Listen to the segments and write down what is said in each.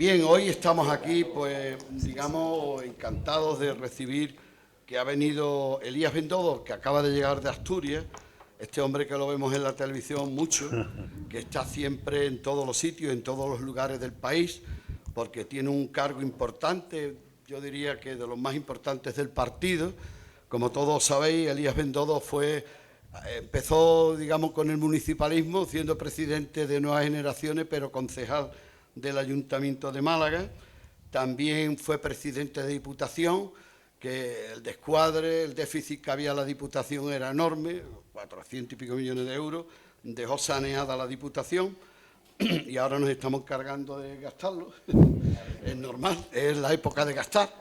Bien, hoy estamos aquí, pues, digamos, encantados de recibir que ha venido Elías Bendodo, que acaba de llegar de Asturias, este hombre que lo vemos en la televisión mucho, que está siempre en todos los sitios, en todos los lugares del país, porque tiene un cargo importante, yo diría que de los más importantes del partido. Como todos sabéis, Elías Bendodo empezó, digamos, con el municipalismo, siendo presidente de Nuevas Generaciones, pero concejal del Ayuntamiento de Málaga. También fue presidente de Diputación, que el descuadre, el déficit que había en la Diputación era enorme, 400 y pico millones de euros, dejó saneada la Diputación y ahora nos estamos encargando de gastarlo. Es normal, es la época de gastar.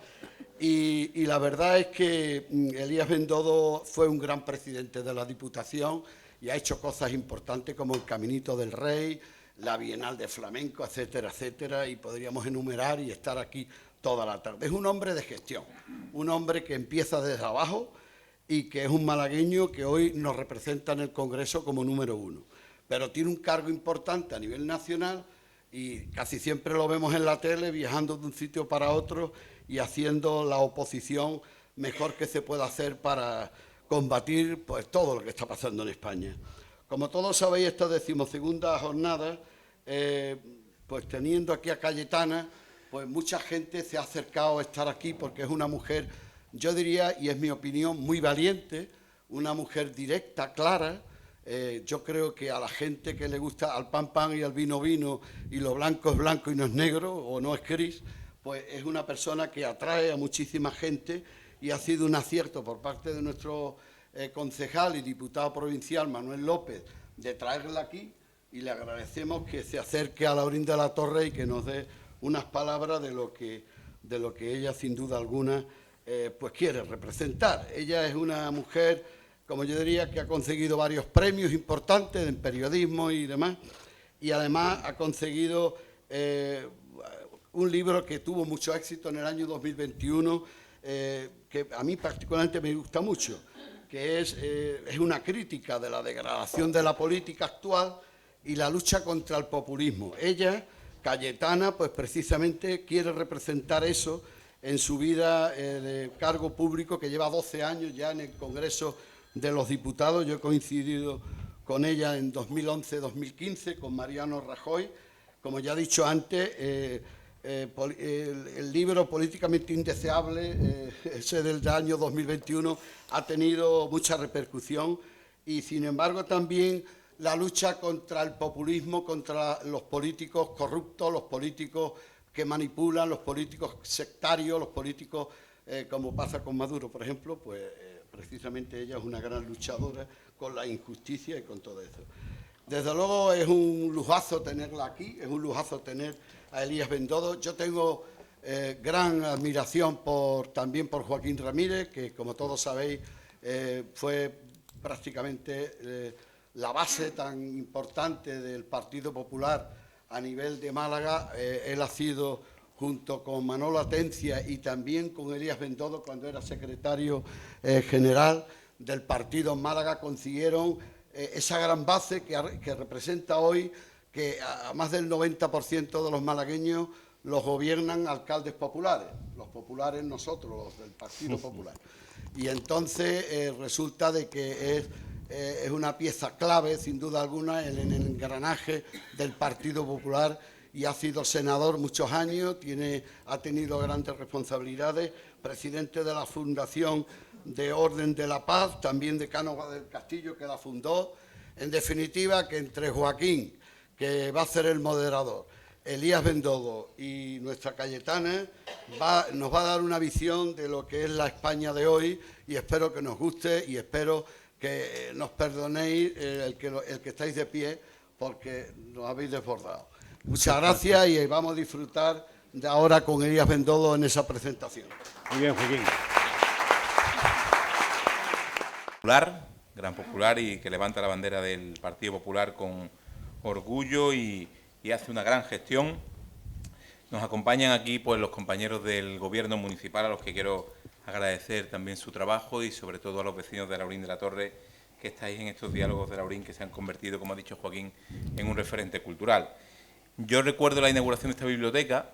Y la verdad es que Elías Bendodo fue un gran presidente de la Diputación y ha hecho cosas importantes como el Caminito del Rey, la Bienal de Flamenco, etcétera, etcétera, y podríamos enumerar y estar aquí toda la tarde. Es un hombre de gestión, un hombre que empieza desde abajo y que es un malagueño que hoy nos representa en el Congreso como número 1. Pero tiene un cargo importante a nivel nacional y casi siempre lo vemos en la tele viajando de un sitio para otro y haciendo la oposición mejor que se pueda hacer para combatir pues todo lo que está pasando en España. Como todos sabéis, esta 12ª jornada, pues teniendo aquí a Cayetana, pues mucha gente se ha acercado a estar aquí porque es una mujer, yo diría, y es mi opinión, muy valiente, una mujer directa, clara. Yo creo que a la gente que le gusta al pan pan y al vino vino y lo blanco es blanco y no es negro o no es gris, pues es una persona que atrae a muchísima gente y ha sido un acierto por parte de nuestro concejal y diputado provincial Manuel López de traerla aquí, y le agradecemos que se acerque a Laurín de la Torre y que nos dé unas palabras de lo que ella sin duda alguna pues quiere representar. Ella es una mujer, como yo diría, que ha conseguido varios premios importantes en periodismo y demás, y además ha conseguido un libro que tuvo mucho éxito en el año 2021, que a mí particularmente me gusta mucho, que es una crítica de la degradación de la política actual y la lucha contra el populismo. Ella, Cayetana, pues precisamente quiere representar eso en su vida de cargo público, que lleva 12 años ya en el Congreso de los Diputados. Yo he coincidido con ella en 2011-2015, con Mariano Rajoy. Como ya he dicho antes, el libro Políticamente Indeseable, ese del año 2021, ha tenido mucha repercusión y, sin embargo, también la lucha contra el populismo, contra los políticos corruptos, los políticos que manipulan, los políticos sectarios, los políticos, como pasa con Maduro, por ejemplo, pues precisamente ella es una gran luchadora con la injusticia y con todo eso. Desde luego es un lujazo tenerla aquí, es un lujazo tener a Elías Bendodo. Yo tengo gran admiración también por Joaquín Ramírez, que como todos sabéis fue prácticamente la base tan importante del Partido Popular a nivel de Málaga. Él ha sido, junto con Manolo Atencia y también con Elías Bendodo, cuando era secretario general del partido en Málaga, consiguieron esa gran base que representa hoy que a más del 90% de los malagueños los gobiernan alcaldes populares, los populares nosotros, los del Partido Popular. Y entonces resulta de que es una pieza clave, sin duda alguna, en el engranaje del Partido Popular, y ha sido senador muchos años, ha tenido grandes responsabilidades, presidente de la Fundación de Orden de la Paz, también de Cánovas del Castillo, que la fundó. En definitiva, que entre Joaquín, que va a ser el moderador, Elías Bendodo y nuestra Cayetana, nos va a dar una visión de lo que es la España de hoy, y espero que nos guste y espero que nos perdonéis el que estáis de pie, porque nos habéis desbordado. Muchas gracias y vamos a disfrutar de ahora con Elías Bendodo en esa presentación. Muy bien, Joaquín. Gran popular y que levanta la bandera del Partido Popular con orgullo y hace una gran gestión. Nos acompañan aquí pues los compañeros del Gobierno municipal, a los que quiero agradecer también su trabajo, y sobre todo a los vecinos de Laurín de la Torre, que estáis en estos diálogos de Laurín, que se han convertido, como ha dicho Joaquín, en un referente cultural. Yo recuerdo la inauguración de esta biblioteca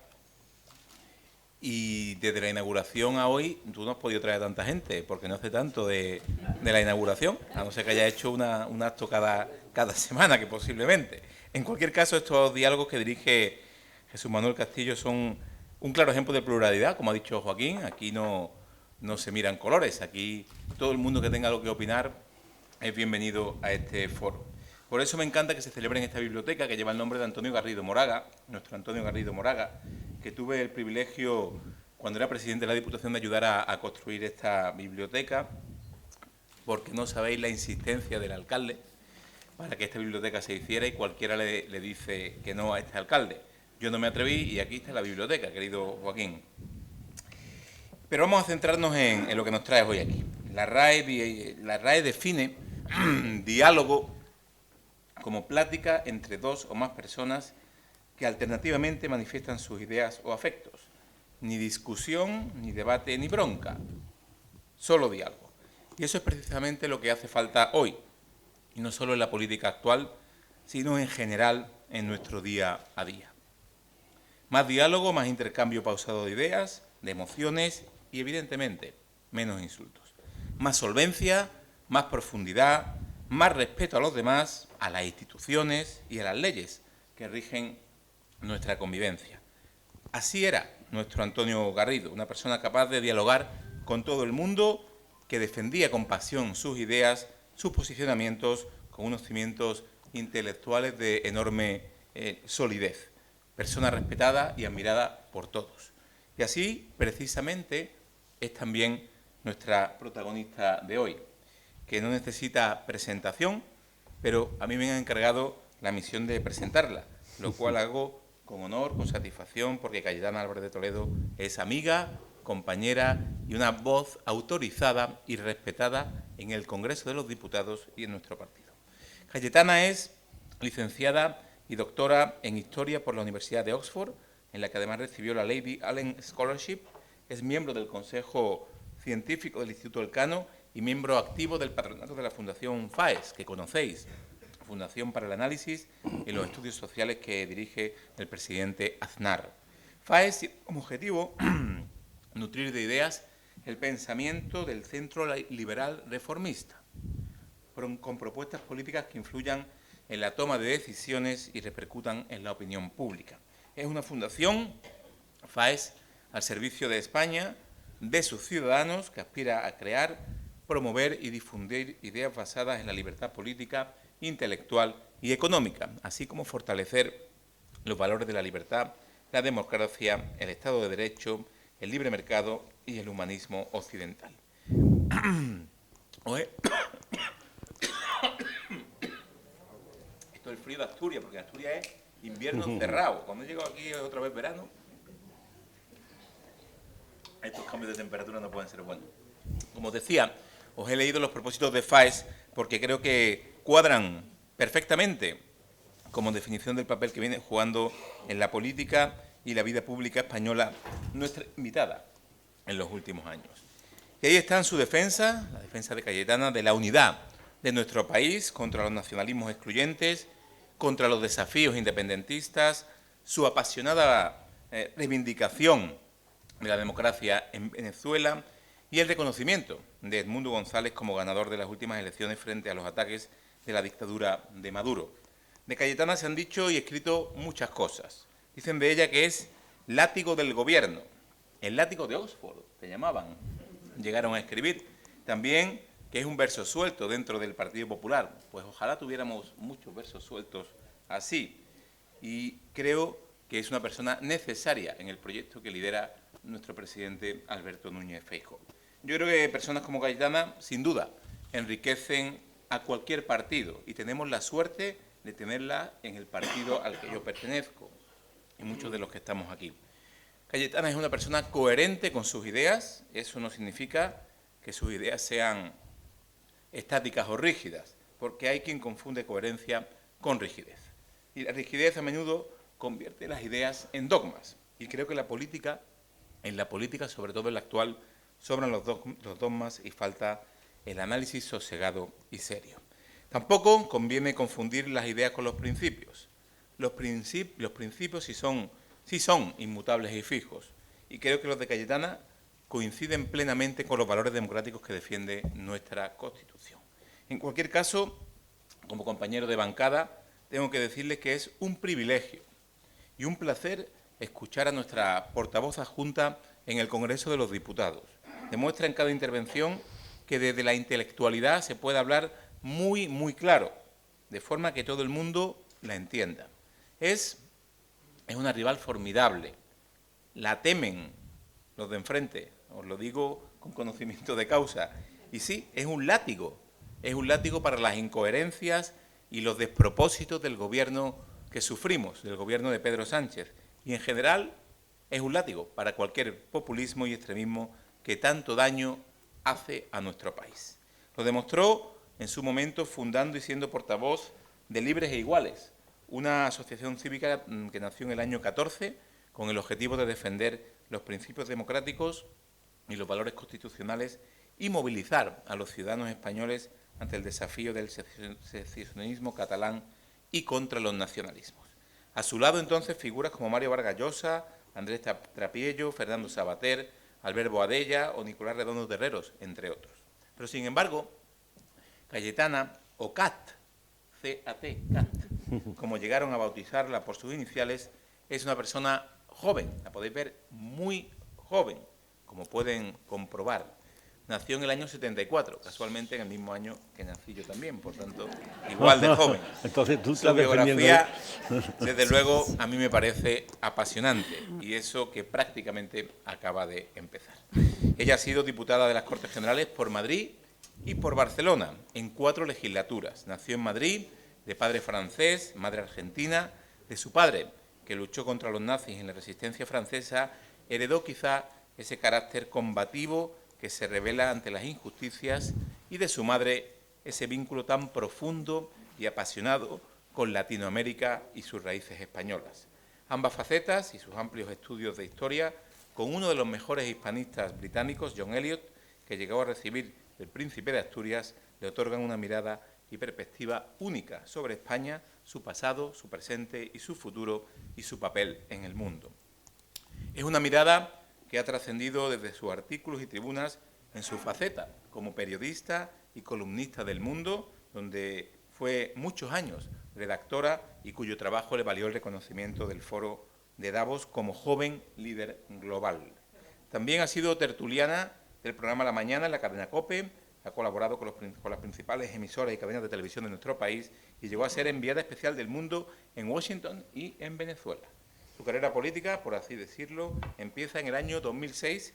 Y desde la inauguración a hoy, tú no has podido traer a tanta gente, porque no hace tanto de la inauguración, a no ser que haya hecho un acto cada semana, que posiblemente. En cualquier caso, estos diálogos que dirige Jesús Manuel Castillo son un claro ejemplo de pluralidad, como ha dicho Joaquín. Aquí no se miran colores, aquí todo el mundo que tenga algo que opinar es bienvenido a este foro. Por eso me encanta que se celebre en esta biblioteca, que lleva el nombre de Antonio Garrido Moraga, nuestro Antonio Garrido Moraga, que tuve el privilegio, cuando era presidente de la Diputación, de ayudar a construir esta biblioteca, porque no sabéis la insistencia del alcalde para que esta biblioteca se hiciera, y cualquiera le dice que no a este alcalde. Yo no me atreví y aquí está la biblioteca, querido Joaquín. Pero vamos a centrarnos en lo que nos trae hoy aquí. La RAE define diálogo como plática entre dos o más personas que alternativamente manifiestan sus ideas o afectos. Ni discusión, ni debate, ni bronca. Solo diálogo. Y eso es precisamente lo que hace falta hoy. Y no solo en la política actual, sino en general en nuestro día a día. Más diálogo, más intercambio pausado de ideas, de emociones y, evidentemente, menos insultos. Más solvencia, más profundidad, más respeto a los demás, a las instituciones y a las leyes que rigen nuestra convivencia. Así era nuestro Antonio Garrido, una persona capaz de dialogar con todo el mundo, que defendía con pasión sus ideas, sus posicionamientos, con unos cimientos intelectuales de enorme solidez. Persona respetada y admirada por todos. Y así, precisamente, es también nuestra protagonista de hoy, que no necesita presentación, pero a mí me han encargado la misión de presentarla, lo cual hago con honor, con satisfacción, porque Cayetana Álvarez de Toledo es amiga, compañera y una voz autorizada y respetada en el Congreso de los Diputados y en nuestro partido. Cayetana es licenciada y doctora en Historia por la Universidad de Oxford, en la que además recibió la Lady Allen Scholarship. Es miembro del Consejo Científico del Instituto Elcano y miembro activo del patronato de la Fundación FAES, que conocéis, Fundación para el Análisis y los Estudios Sociales, que dirige el presidente Aznar. FAES tiene como objetivo nutrir de ideas el pensamiento del centro liberal reformista, con propuestas políticas que influyan en la toma de decisiones y repercutan en la opinión pública. Es una fundación, FAES, al servicio de España, de sus ciudadanos, que aspira a crear, promover y difundir ideas basadas en la libertad política, intelectual y económica, así como fortalecer los valores de la libertad, la democracia, el Estado de Derecho, el libre mercado y el humanismo occidental. Esto es el frío de Asturias, porque Asturias es invierno cerrado. Cuando llego aquí otra vez verano, estos cambios de temperatura no pueden ser buenos. Como os decía, os he leído los propósitos de FAES porque creo que cuadran perfectamente como definición del papel que viene jugando en la política y la vida pública española nuestra invitada en los últimos años. Y ahí está en su defensa, la defensa de Cayetana, de la unidad de nuestro país contra los nacionalismos excluyentes, contra los desafíos independentistas, su apasionada reivindicación de la democracia en Venezuela y el reconocimiento de Edmundo González como ganador de las últimas elecciones frente a los ataques de la dictadura de Maduro. De Cayetana se han dicho y escrito muchas cosas. Dicen de ella que es látigo del gobierno, el látigo de Oxford, te llamaban, llegaron a escribir. También que es un verso suelto dentro del Partido Popular. Pues ojalá tuviéramos muchos versos sueltos así. Y creo que es una persona necesaria en el proyecto que lidera nuestro presidente Alberto Núñez Feijóo. Yo creo que personas como Cayetana, sin duda, enriquecen a cualquier partido y tenemos la suerte de tenerla en el partido al que yo pertenezco y muchos de los que estamos aquí. Cayetana es una persona coherente con sus ideas. Eso no significa que sus ideas sean estáticas o rígidas, porque hay quien confunde coherencia con rigidez. Y la rigidez a menudo convierte las ideas en dogmas. Y creo que en la política, sobre todo en la actual, sobran los dogmas y falta el análisis sosegado y serio. Tampoco conviene confundir las ideas con los principios. Los principios sí son inmutables y fijos, y creo que los de Cayetana coinciden plenamente con los valores democráticos que defiende nuestra Constitución. En cualquier caso, como compañero de bancada, tengo que decirles que es un privilegio y un placer escuchar a nuestra portavoz adjunta en el Congreso de los Diputados. Demuestra en cada intervención que desde la intelectualidad se puede hablar muy, muy claro, de forma que todo el mundo la entienda. Es una rival formidable. La temen los de enfrente, os lo digo con conocimiento de causa. Y sí, es un látigo para las incoherencias y los despropósitos del gobierno que sufrimos, del gobierno de Pedro Sánchez. Y en general es un látigo para cualquier populismo y extremismo que tanto daño hace a nuestro país. Lo demostró en su momento fundando y siendo portavoz de Libres e Iguales, una asociación cívica que nació en el año 14 con el objetivo de defender los principios democráticos y los valores constitucionales y movilizar a los ciudadanos españoles ante el desafío del secesionismo catalán y contra los nacionalismos. A su lado, entonces, figuras como Mario Vargas Llosa, Andrés Trapiello, Fernando Savater, Albert Boadella o Nicolás Redondo Terreros, entre otros. Pero, sin embargo, Cayetana, o CAT, C-A-T, CAT, como llegaron a bautizarla por sus iniciales, es una persona joven, la podéis ver muy joven, como pueden comprobar. Nació en el año 74, casualmente en el mismo año que nací yo también, por tanto, igual de joven. Entonces, tú Su biografía, desde luego, a mí me parece apasionante, y eso que prácticamente acaba de empezar. Ella ha sido diputada de las Cortes Generales por Madrid y por Barcelona, en 4 legislaturas. Nació en Madrid, de padre francés, madre argentina. De su padre, que luchó contra los nazis en la resistencia francesa, heredó quizá ese carácter combativo que se revela ante las injusticias, y de su madre ese vínculo tan profundo y apasionado con Latinoamérica y sus raíces españolas. Ambas facetas y sus amplios estudios de historia, con uno de los mejores hispanistas británicos, John Eliot, que llegó a recibir el Príncipe de Asturias, le otorgan una mirada y perspectiva única sobre España, su pasado, su presente y su futuro, y su papel en el mundo. Es una mirada que ha trascendido desde sus artículos y tribunas en su faceta como periodista y columnista del Mundo, donde fue muchos años redactora y cuyo trabajo le valió el reconocimiento del Foro de Davos como joven líder global. También ha sido tertuliana del programa La Mañana en la cadena COPE, ha colaborado con las principales emisoras y cadenas de televisión de nuestro país y llegó a ser enviada especial del Mundo en Washington y en Venezuela. Su carrera política, por así decirlo, empieza en el año 2006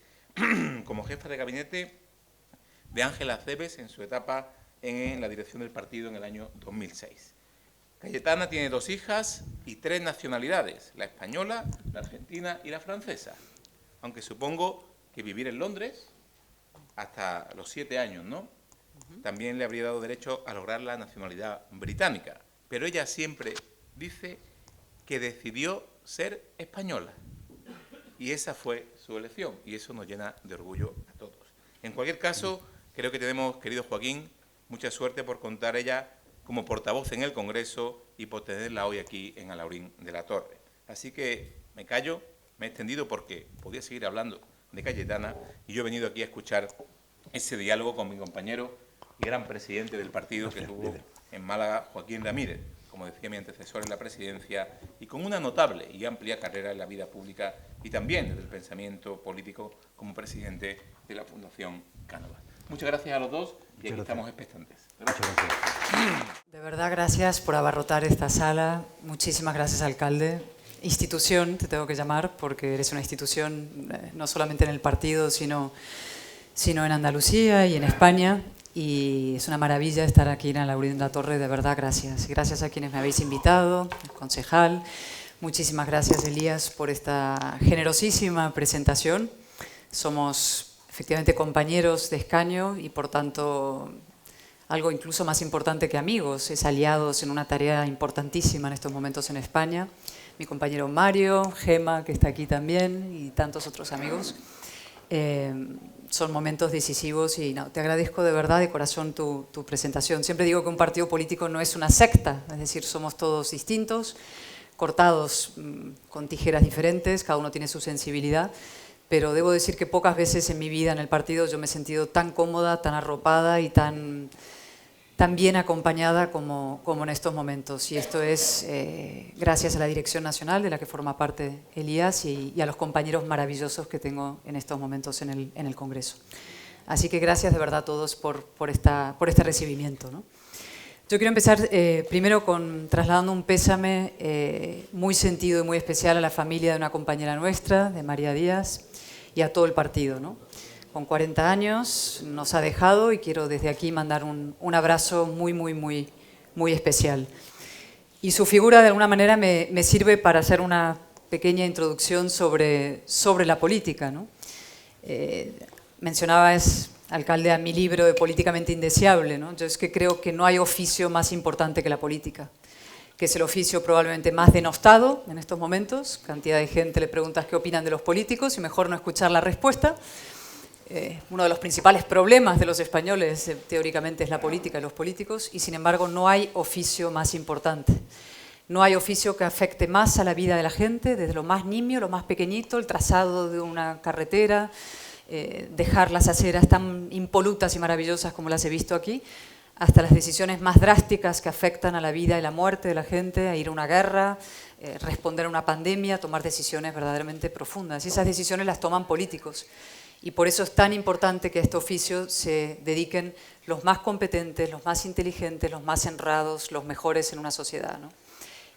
como jefa de gabinete de Ángel Acebes en su etapa en la dirección del partido en el año 2006. Cayetana tiene 2 hijas y 3 nacionalidades, la española, la argentina y la francesa, aunque supongo que vivir en Londres hasta los 7 años, ¿no? También le habría dado derecho a lograr la nacionalidad británica, pero ella siempre dice que decidió ser española, y esa fue su elección, y eso nos llena de orgullo a todos. En cualquier caso, creo que tenemos, querido Joaquín, mucha suerte por contar ella como portavoz en el Congreso y por tenerla hoy aquí en Alhaurín de la Torre. Así que me callo, me he extendido porque podía seguir hablando de Cayetana, y yo he venido aquí a escuchar ese diálogo con mi compañero y gran presidente del partido que tuvo en Málaga, Joaquín Ramírez, como decía mi antecesor en la presidencia, y con una notable y amplia carrera en la vida pública y también en el pensamiento político como presidente de la Fundación Cánovas. Muchas gracias a los dos y aquí estamos expectantes. Gracias. De verdad, gracias por abarrotar esta sala. Muchísimas gracias, alcalde. Institución, te tengo que llamar, porque eres una institución no solamente en el partido, sino en Andalucía y en España. Y es una maravilla estar aquí en Alhaurín de la Torre, de verdad, gracias. Gracias a quienes me habéis invitado, el concejal. Muchísimas gracias, Elías, por esta generosísima presentación. Somos efectivamente compañeros de escaño y, por tanto, algo incluso más importante que amigos, es aliados en una tarea importantísima en estos momentos en España. Mi compañero Mario, Gema, que está aquí también, y tantos otros amigos. Son momentos decisivos y no, te agradezco de verdad, de corazón, tu presentación. Siempre digo que un partido político no es una secta, es decir, somos todos distintos, cortados con tijeras diferentes, cada uno tiene su sensibilidad, pero debo decir que pocas veces en mi vida en el partido yo me he sentido tan cómoda, tan arropada y tan bien acompañada como en estos momentos. Y esto es gracias a la Dirección Nacional, de la que forma parte Elías, y a los compañeros maravillosos que tengo en estos momentos en el Congreso. Así que gracias de verdad a todos por este recibimiento, ¿no? Yo quiero empezar primero trasladando un pésame muy sentido y muy especial a la familia de una compañera nuestra, de María Díaz, y a todo el partido, ¿no? Con 40 años nos ha dejado y quiero desde aquí mandar un abrazo muy especial. Y su figura de alguna manera me sirve para hacer una pequeña introducción sobre la política, ¿no? Mencionabas, alcalde, a mi libro de Políticamente Indeseable, ¿no? Yo es que creo que no hay oficio más importante que la política, que es el oficio probablemente más denostado en estos momentos. Cantidad de gente le preguntas qué opinan de los políticos y mejor no escuchar la respuesta. Uno de los principales problemas de los españoles, teóricamente, es la política y los políticos, y sin embargo no hay oficio más importante. No hay oficio que afecte más a la vida de la gente, desde lo más nimio, lo más pequeñito, el trazado de una carretera, dejar las aceras tan impolutas y maravillosas como las he visto aquí, hasta las decisiones más drásticas que afectan a la vida y la muerte de la gente, a ir a una guerra, responder a una pandemia, tomar decisiones verdaderamente profundas. Y esas decisiones las toman políticos. Y por eso es tan importante que a este oficio se dediquen los más competentes, los más inteligentes, los más honrados, los mejores en una sociedad, ¿no?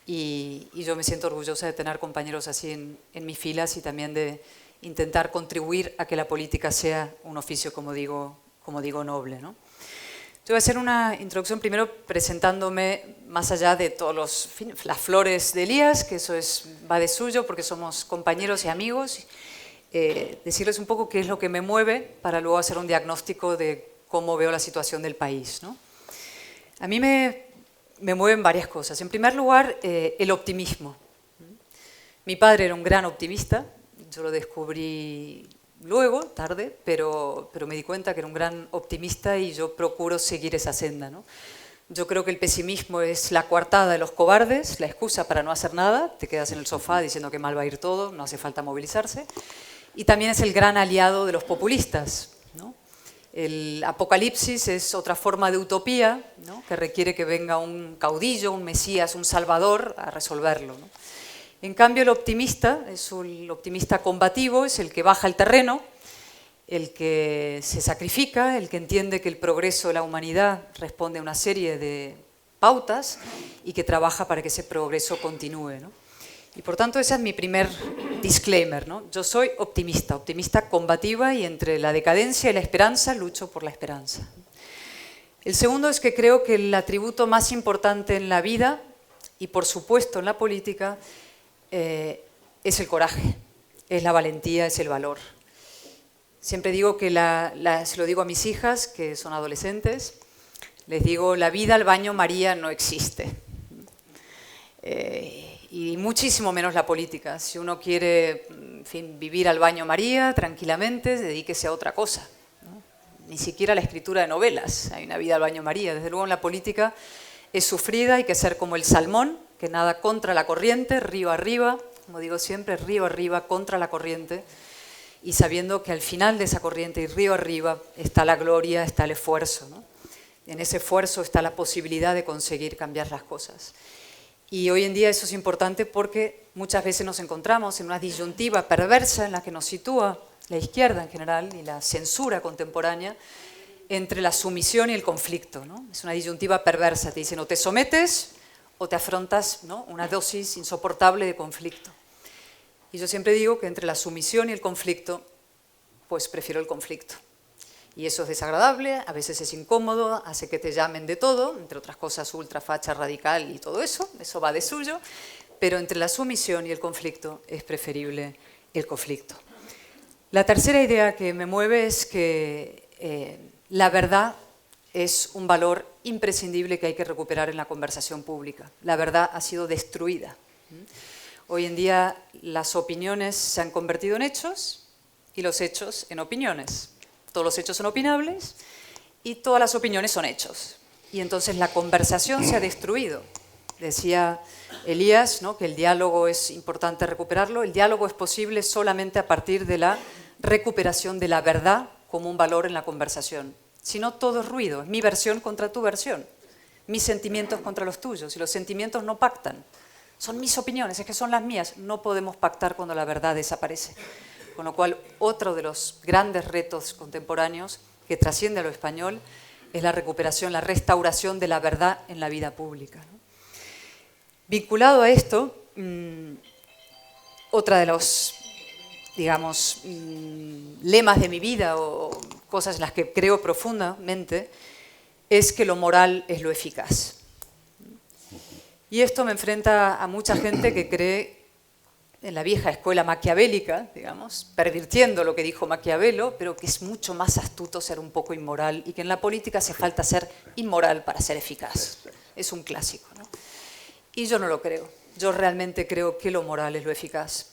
Y yo me siento orgullosa de tener compañeros así en mis filas y también de intentar contribuir a que la política sea un oficio, como digo, noble, ¿no? Yo voy a hacer una introducción primero presentándome más allá de todas las flores de Elías, que eso va de suyo porque somos compañeros y amigos. Decirles un poco qué es lo que me mueve para luego hacer un diagnóstico de cómo veo la situación del país, ¿no? A mí me mueven varias cosas. En primer lugar, el optimismo. Mi padre era un gran optimista, yo lo descubrí luego, tarde, pero me di cuenta que era un gran optimista y yo procuro seguir esa senda, ¿no? Yo creo que el pesimismo es la coartada de los cobardes, la excusa para no hacer nada, te quedas en el sofá diciendo que mal va a ir todo, no hace falta movilizarse. Y también es el gran aliado de los populistas, ¿no? El apocalipsis es otra forma de utopía, ¿no? Que requiere que venga un caudillo, un mesías, un salvador a resolverlo, ¿no? En cambio, el optimista es el optimista combativo, es el que baja el terreno, el que se sacrifica, el que entiende que el progreso de la humanidad responde a una serie de pautas y que trabaja para que ese progreso continúe, ¿no? Y por tanto ese es mi primer disclaimer, ¿no? Yo soy optimista combativa y entre la decadencia y la esperanza lucho por la esperanza. El segundo es que creo que el atributo más importante en la vida y por supuesto en la política es el coraje, es la valentía, es el valor. Siempre digo que se lo digo a mis hijas que son adolescentes, les digo, la vida al baño María no existe. Y muchísimo menos la política. Si uno quiere, en fin, vivir al baño María tranquilamente, dedíquese a otra cosa, ¿no? Ni siquiera a la escritura de novelas hay una vida al baño María. Desde luego en la política es sufrida, hay que ser como el salmón, que nada contra la corriente, río arriba, como digo siempre, río arriba contra la corriente, y sabiendo que al final de esa corriente y río arriba está la gloria, está el esfuerzo, ¿no? En ese esfuerzo está la posibilidad de conseguir cambiar las cosas. Y hoy en día eso es importante porque muchas veces nos encontramos en una disyuntiva perversa en la que nos sitúa la izquierda en general y la censura contemporánea entre la sumisión y el conflicto, ¿no? Es una disyuntiva perversa, te dicen o te sometes o te afrontas, ¿no?, una dosis insoportable de conflicto. Y yo siempre digo que entre la sumisión y el conflicto, pues prefiero el conflicto. Y eso es desagradable, a veces es incómodo, hace que te llamen de todo, entre otras cosas ultra, facha, radical y todo eso va de suyo, pero entre la sumisión y el conflicto es preferible el conflicto. La tercera idea que me mueve es que la verdad es un valor imprescindible que hay que recuperar en la conversación pública. La verdad ha sido destruida. Hoy en día las opiniones se han convertido en hechos y los hechos en opiniones. Todos los hechos son opinables y todas las opiniones son hechos. Y entonces la conversación se ha destruido. Decía Elías, ¿no?, que el diálogo es importante recuperarlo. El diálogo es posible solamente a partir de la recuperación de la verdad como un valor en la conversación. Si no, todo es ruido, es mi versión contra tu versión, mis sentimientos contra los tuyos, y los sentimientos no pactan. Son mis opiniones, es que son las mías. No podemos pactar cuando la verdad desaparece. Con lo cual, otro de los grandes retos contemporáneos que trasciende a lo español es la recuperación, la restauración de la verdad en la vida pública, ¿no? Vinculado a esto, otra de los, digamos, lemas de mi vida o cosas en las que creo profundamente es que lo moral es lo eficaz. Y esto me enfrenta a mucha gente que cree en la vieja escuela maquiavélica, digamos, pervirtiendo lo que dijo Maquiavelo, pero que es mucho más astuto ser un poco inmoral y que en la política hace falta ser inmoral para ser eficaz. Es un clásico, ¿no? Y yo no lo creo. Yo realmente creo que lo moral es lo eficaz.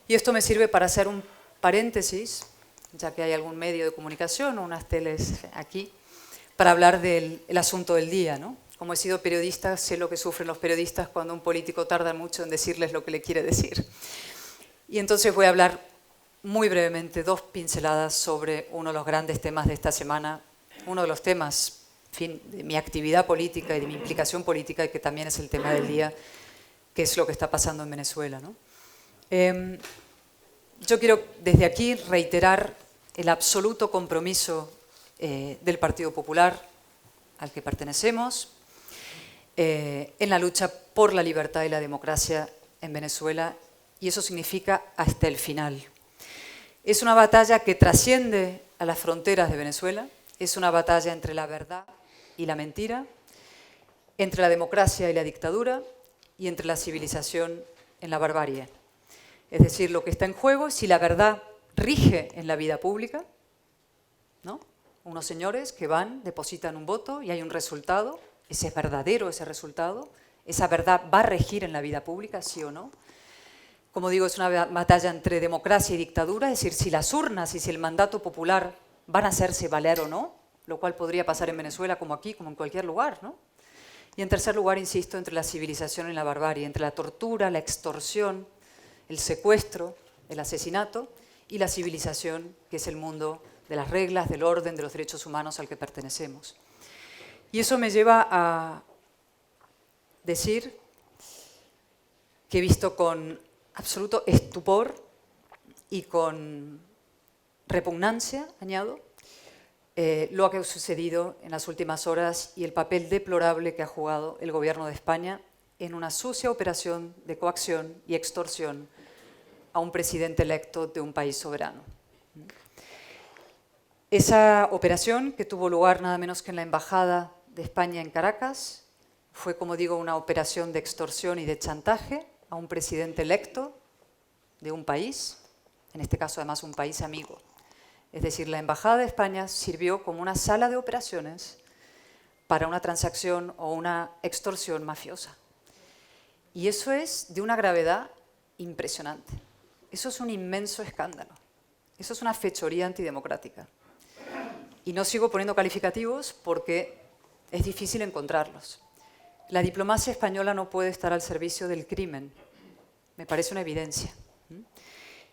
Y esto me sirve para hacer un paréntesis, ya que hay algún medio de comunicación o unas teles aquí, para hablar del asunto del día, ¿no? Como he sido periodista, sé lo que sufren los periodistas cuando un político tarda mucho en decirles lo que le quiere decir. Y entonces voy a hablar muy brevemente, 2 pinceladas sobre uno de los grandes temas de esta semana, uno de los temas, en fin, de mi actividad política y de mi implicación política, y que también es el tema del día, que es lo que está pasando en Venezuela, ¿no? Yo quiero desde aquí reiterar el absoluto compromiso del Partido Popular al que pertenecemos, en la lucha por la libertad y la democracia en Venezuela, y eso significa hasta el final. Es una batalla que trasciende a las fronteras de Venezuela, es una batalla entre la verdad y la mentira, entre la democracia y la dictadura, y entre la civilización y la barbarie. Es decir, lo que está en juego es si la verdad rige en la vida pública, ¿no? Unos señores que van, depositan un voto y hay un resultado. ¿Ese es verdadero, ese resultado? ¿Esa verdad va a regir en la vida pública, sí o no? Como digo, es una batalla entre democracia y dictadura, es decir, si las urnas y si el mandato popular van a hacerse valer o no, lo cual podría pasar en Venezuela como aquí, como en cualquier lugar, ¿no? Y en tercer lugar, insisto, entre la civilización y la barbarie, entre la tortura, la extorsión, el secuestro, el asesinato y la civilización, que es el mundo de las reglas, del orden, de los derechos humanos al que pertenecemos. Y eso me lleva a decir que he visto con absoluto estupor y con repugnancia, añado, lo que ha sucedido en las últimas horas y el papel deplorable que ha jugado el Gobierno de España en una sucia operación de coacción y extorsión a un presidente electo de un país soberano. Esa operación, que tuvo lugar nada menos que en la Embajada de España en Caracas, fue, como digo, una operación de extorsión y de chantaje a un presidente electo de un país, en este caso además un país amigo. Es decir, la Embajada de España sirvió como una sala de operaciones para una transacción o una extorsión mafiosa. Y eso es de una gravedad impresionante. Eso es un inmenso escándalo. Eso es una fechoría antidemocrática. Y no sigo poniendo calificativos porque es difícil encontrarlos. La diplomacia española no puede estar al servicio del crimen. Me parece una evidencia.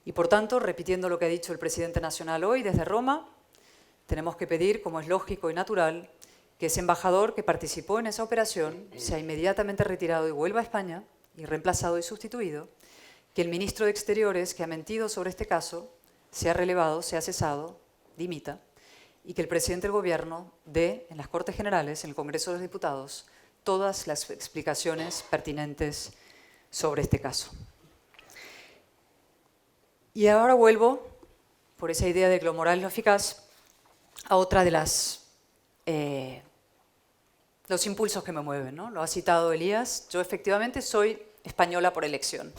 Y por tanto, repitiendo lo que ha dicho el presidente nacional hoy desde Roma, tenemos que pedir, como es lógico y natural, que ese embajador que participó en esa operación sea inmediatamente retirado y vuelva a España, y reemplazado y sustituido, que el ministro de Exteriores que ha mentido sobre este caso sea relevado, sea cesado, dimita, y que el presidente del Gobierno dé en las Cortes Generales, en el Congreso de los Diputados, todas las explicaciones pertinentes sobre este caso. Y ahora vuelvo, por esa idea de que lo moral es lo eficaz, a otra de los impulsos que me mueven, ¿no? Lo ha citado Elías. Yo efectivamente soy española por elección.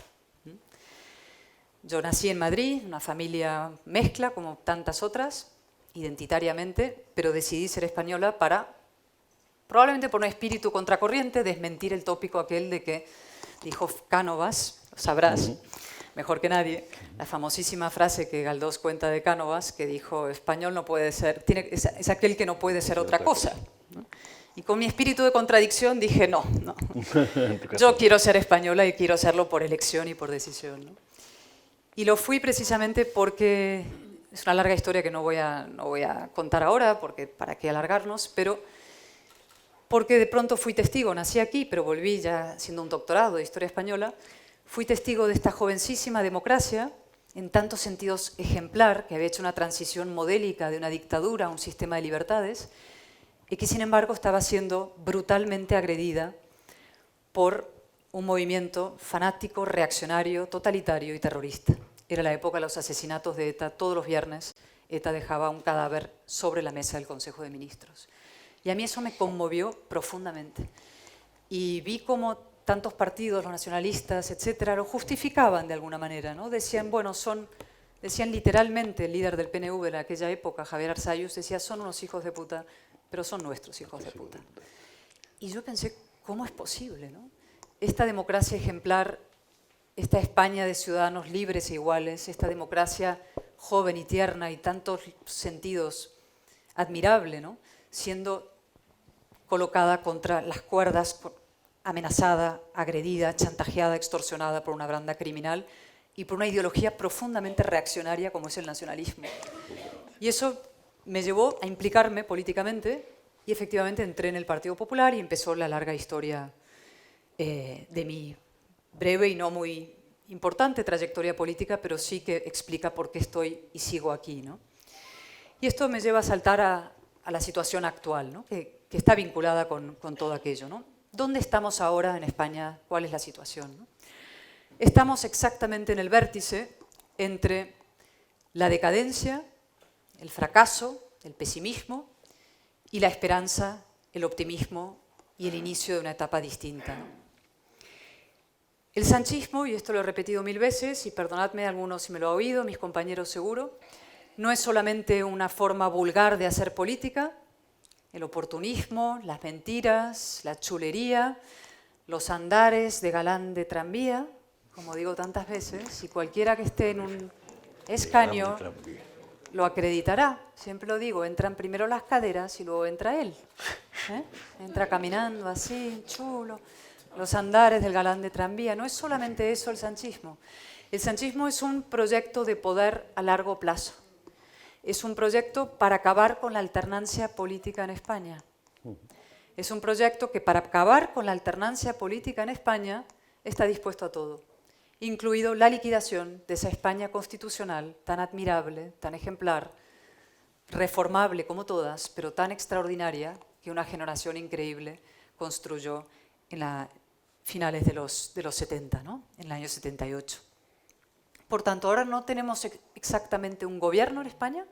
Yo nací en Madrid, una familia mezcla como tantas otras, identitariamente, pero decidí ser española para, probablemente por un espíritu contracorriente, desmentir el tópico aquel de que dijo Cánovas, lo sabrás, mejor que nadie, la famosísima frase que Galdós cuenta de Cánovas, que dijo, español no puede ser, es aquel que no puede ser otra cosa, ¿no? Y con mi espíritu de contradicción dije, no, yo quiero ser española y quiero serlo por elección y por decisión, ¿no? Y lo fui precisamente porque, es una larga historia que no voy a contar ahora, porque para qué alargarnos, pero porque de pronto fui testigo, nací aquí, pero volví ya siendo un doctorado de Historia Española, fui testigo de esta jovencísima democracia, en tantos sentidos ejemplar, que había hecho una transición modélica de una dictadura a un sistema de libertades, y que sin embargo estaba siendo brutalmente agredida por un movimiento fanático, reaccionario, totalitario y terrorista. Era la época de los asesinatos de ETA. Todos los viernes ETA dejaba un cadáver sobre la mesa del Consejo de Ministros. Y a mí eso me conmovió profundamente. Y vi cómo tantos partidos, los nacionalistas, etcétera, lo justificaban de alguna manera, ¿no? Decían, bueno, decían literalmente, el líder del PNV de aquella época, Javier Arzayus, decía, son unos hijos de puta, pero son nuestros hijos de puta. Y yo pensé, ¿cómo es posible, no? Esta democracia ejemplar, esta España de ciudadanos libres e iguales, esta democracia joven y tierna y tantos sentidos admirable, ¿no? Siendo colocada contra las cuerdas, amenazada, agredida, chantajeada, extorsionada por una banda criminal y por una ideología profundamente reaccionaria como es el nacionalismo. Y eso me llevó a implicarme políticamente y efectivamente entré en el Partido Popular y empezó la larga historia de mi breve y no muy importante trayectoria política, pero sí que explica por qué estoy y sigo aquí, ¿no? Y esto me lleva a saltar a la situación actual, ¿no? que está vinculada con todo aquello, ¿no? ¿Dónde estamos ahora en España? ¿Cuál es la situación, no? Estamos exactamente en el vértice entre la decadencia, el fracaso, el pesimismo y la esperanza, el optimismo y el inicio de una etapa distinta, ¿no? El sanchismo, y esto lo he repetido 1000 veces, y perdonadme algunos si me lo ha oído, mis compañeros seguro, no es solamente una forma vulgar de hacer política. El oportunismo, las mentiras, la chulería, los andares de galán de tranvía, como digo tantas veces, y cualquiera que esté en un escaño lo acreditará. Siempre lo digo, entran primero las caderas y luego entra él. Entra caminando así, chulo. Los andares del galán de tranvía. No es solamente eso el sanchismo. El sanchismo es un proyecto de poder a largo plazo. Es un proyecto para acabar con la alternancia política en España. Es un proyecto que para acabar con la alternancia política en España está dispuesto a todo, incluido la liquidación de esa España constitucional tan admirable, tan ejemplar, reformable como todas, pero tan extraordinaria que una generación increíble construyó en la finales de los 70, ¿no? En el año 78. Por tanto, ahora no tenemos exactamente un gobierno en España.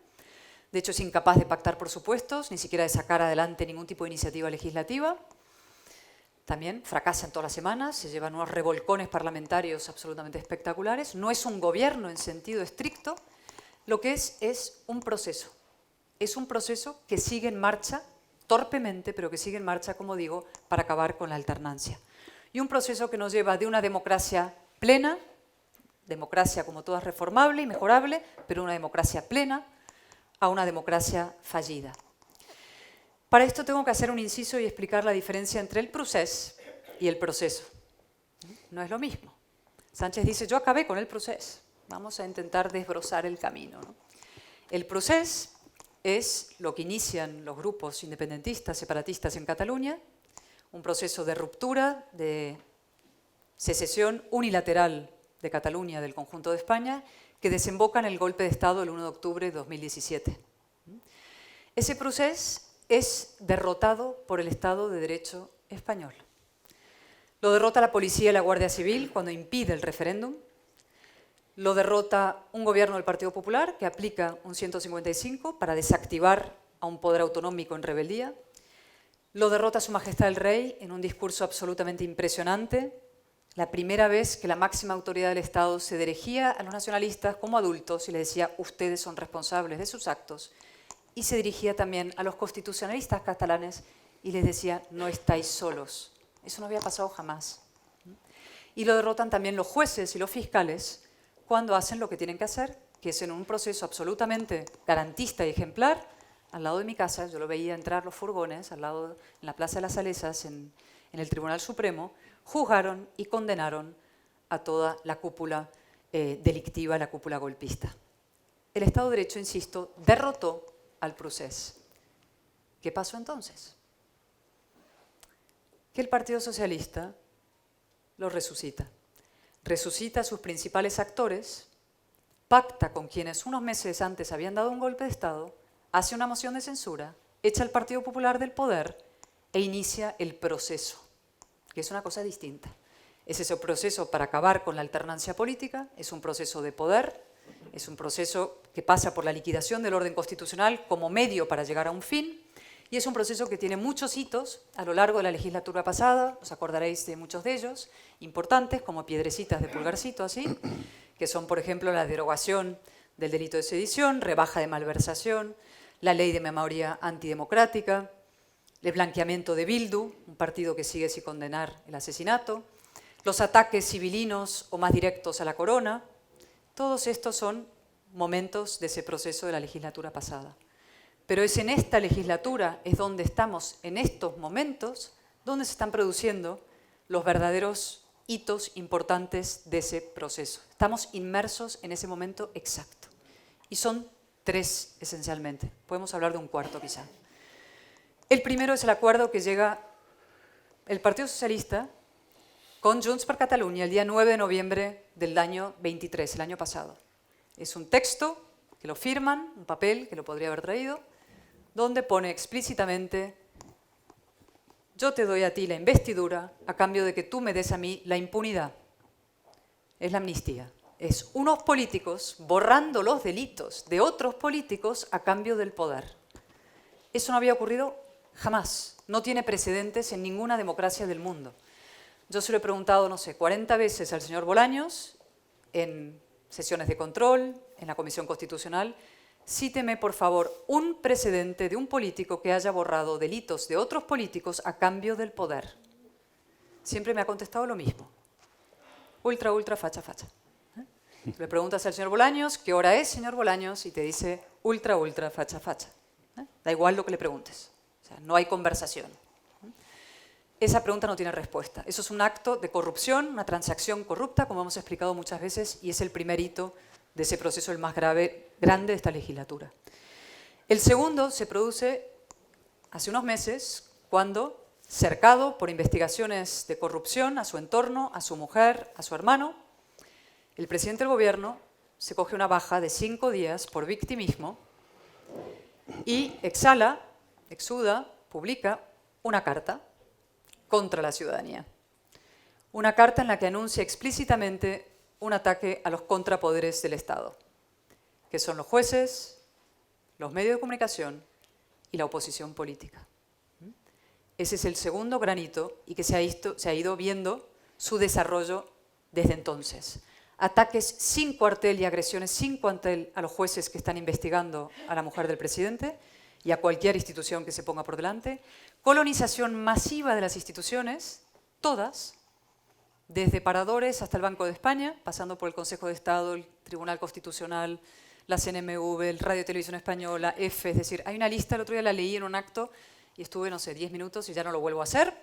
De hecho, es incapaz de pactar presupuestos, ni siquiera de sacar adelante ningún tipo de iniciativa legislativa. También fracasa en todas las semanas, se llevan unos revolcones parlamentarios absolutamente espectaculares. No es un gobierno en sentido estricto, lo que es un proceso. Es un proceso que sigue en marcha, torpemente, pero que sigue en marcha, como digo, para acabar con la alternancia. Y un proceso que nos lleva de una democracia plena, democracia como todas reformable y mejorable, pero una democracia plena, a una democracia fallida. Para esto tengo que hacer un inciso y explicar la diferencia entre el procés y el proceso. No es lo mismo. Sánchez dice, yo acabé con el procés. Vamos a intentar desbrozar el camino, ¿no? El procés es lo que inician los grupos independentistas, separatistas en Cataluña, un proceso de ruptura, de secesión unilateral de Cataluña del conjunto de España, que desemboca en el golpe de Estado el 1 de octubre de 2017. Ese proceso es derrotado por el Estado de Derecho español. Lo derrota la policía y la Guardia Civil cuando impide el referéndum. Lo derrota un gobierno del Partido Popular que aplica un 155 para desactivar a un poder autonómico en rebeldía. Lo derrota Su Majestad el Rey en un discurso absolutamente impresionante, la primera vez que la máxima autoridad del Estado se dirigía a los nacionalistas como adultos y les decía, ustedes son responsables de sus actos, y se dirigía también a los constitucionalistas catalanes y les decía, no estáis solos. Eso no había pasado jamás. Y lo derrotan también los jueces y los fiscales cuando hacen lo que tienen que hacer, que es en un proceso absolutamente garantista y ejemplar, al lado de mi casa, yo lo veía entrar los furgones, al lado, en la Plaza de las Salesas, en el Tribunal Supremo, juzgaron y condenaron a toda la cúpula delictiva, la cúpula golpista. El Estado de Derecho, insisto, derrotó al procés. ¿Qué pasó entonces? Que el Partido Socialista lo resucita. Resucita a sus principales actores, pacta con quienes unos meses antes habían dado un golpe de Estado, hace una moción de censura, echa al Partido Popular del poder e inicia el proceso, que es una cosa distinta. Es ese proceso para acabar con la alternancia política, es un proceso de poder, es un proceso que pasa por la liquidación del orden constitucional como medio para llegar a un fin, y es un proceso que tiene muchos hitos a lo largo de la legislatura pasada, os acordaréis de muchos de ellos, importantes, como piedrecitas de pulgarcito así, que son, por ejemplo, la derogación del delito de sedición, rebaja de malversación, la ley de memoria antidemocrática, el blanqueamiento de Bildu, un partido que sigue sin condenar el asesinato, los ataques civilinos o más directos a la corona. Todos estos son momentos de ese proceso de la legislatura pasada. Pero es en esta legislatura, es donde estamos en estos momentos, donde se están produciendo los verdaderos hitos importantes de ese proceso. Estamos inmersos en ese momento exacto. Y son tres, esencialmente. Podemos hablar de un cuarto, quizá. El primero es el acuerdo que llega el Partido Socialista con Junts per Catalunya el día 9 de noviembre del año 23, el año pasado. Es un texto que lo firman, un papel que lo podría haber traído, donde pone explícitamente: yo te doy a ti la investidura a cambio de que tú me des a mí la impunidad. Es la amnistía. Es unos políticos borrando los delitos de otros políticos a cambio del poder. Eso no había ocurrido jamás. No tiene precedentes en ninguna democracia del mundo. Yo se lo he preguntado, no sé, 40 veces al señor Bolaños, en sesiones de control, en la Comisión Constitucional. Cíteme, por favor, un precedente de un político que haya borrado delitos de otros políticos a cambio del poder. Siempre me ha contestado lo mismo. Ultra, ultra, facha, facha. Le preguntas al señor Bolaños, ¿qué hora es, señor Bolaños? Y te dice ultra, ultra, facha, facha. Da igual lo que le preguntes. O sea, no hay conversación. Esa pregunta no tiene respuesta. Eso es un acto de corrupción, una transacción corrupta, como hemos explicado muchas veces, y es el primer hito de ese proceso, el más grande de esta legislatura. El segundo se produce hace unos meses, cuando, cercado por investigaciones de corrupción a su entorno, a su mujer, a su hermano, el presidente del gobierno se coge una baja de 5 días por victimismo y exuda, publica una carta contra la ciudadanía. Una carta en la que anuncia explícitamente un ataque a los contrapoderes del Estado, que son los jueces, los medios de comunicación y la oposición política. Ese es el segundo granito y que se ha ido viendo su desarrollo desde entonces. Ataques sin cuartel y agresiones sin cuartel a los jueces que están investigando a la mujer del presidente y a cualquier institución que se ponga por delante. Colonización masiva de las instituciones, todas, desde Paradores hasta el Banco de España, pasando por el Consejo de Estado, el Tribunal Constitucional, la CNMV, el Radio y Televisión Española, EFE. Es decir, hay una lista, el otro día la leí en un acto y estuve, no sé, 10 minutos y ya no lo vuelvo a hacer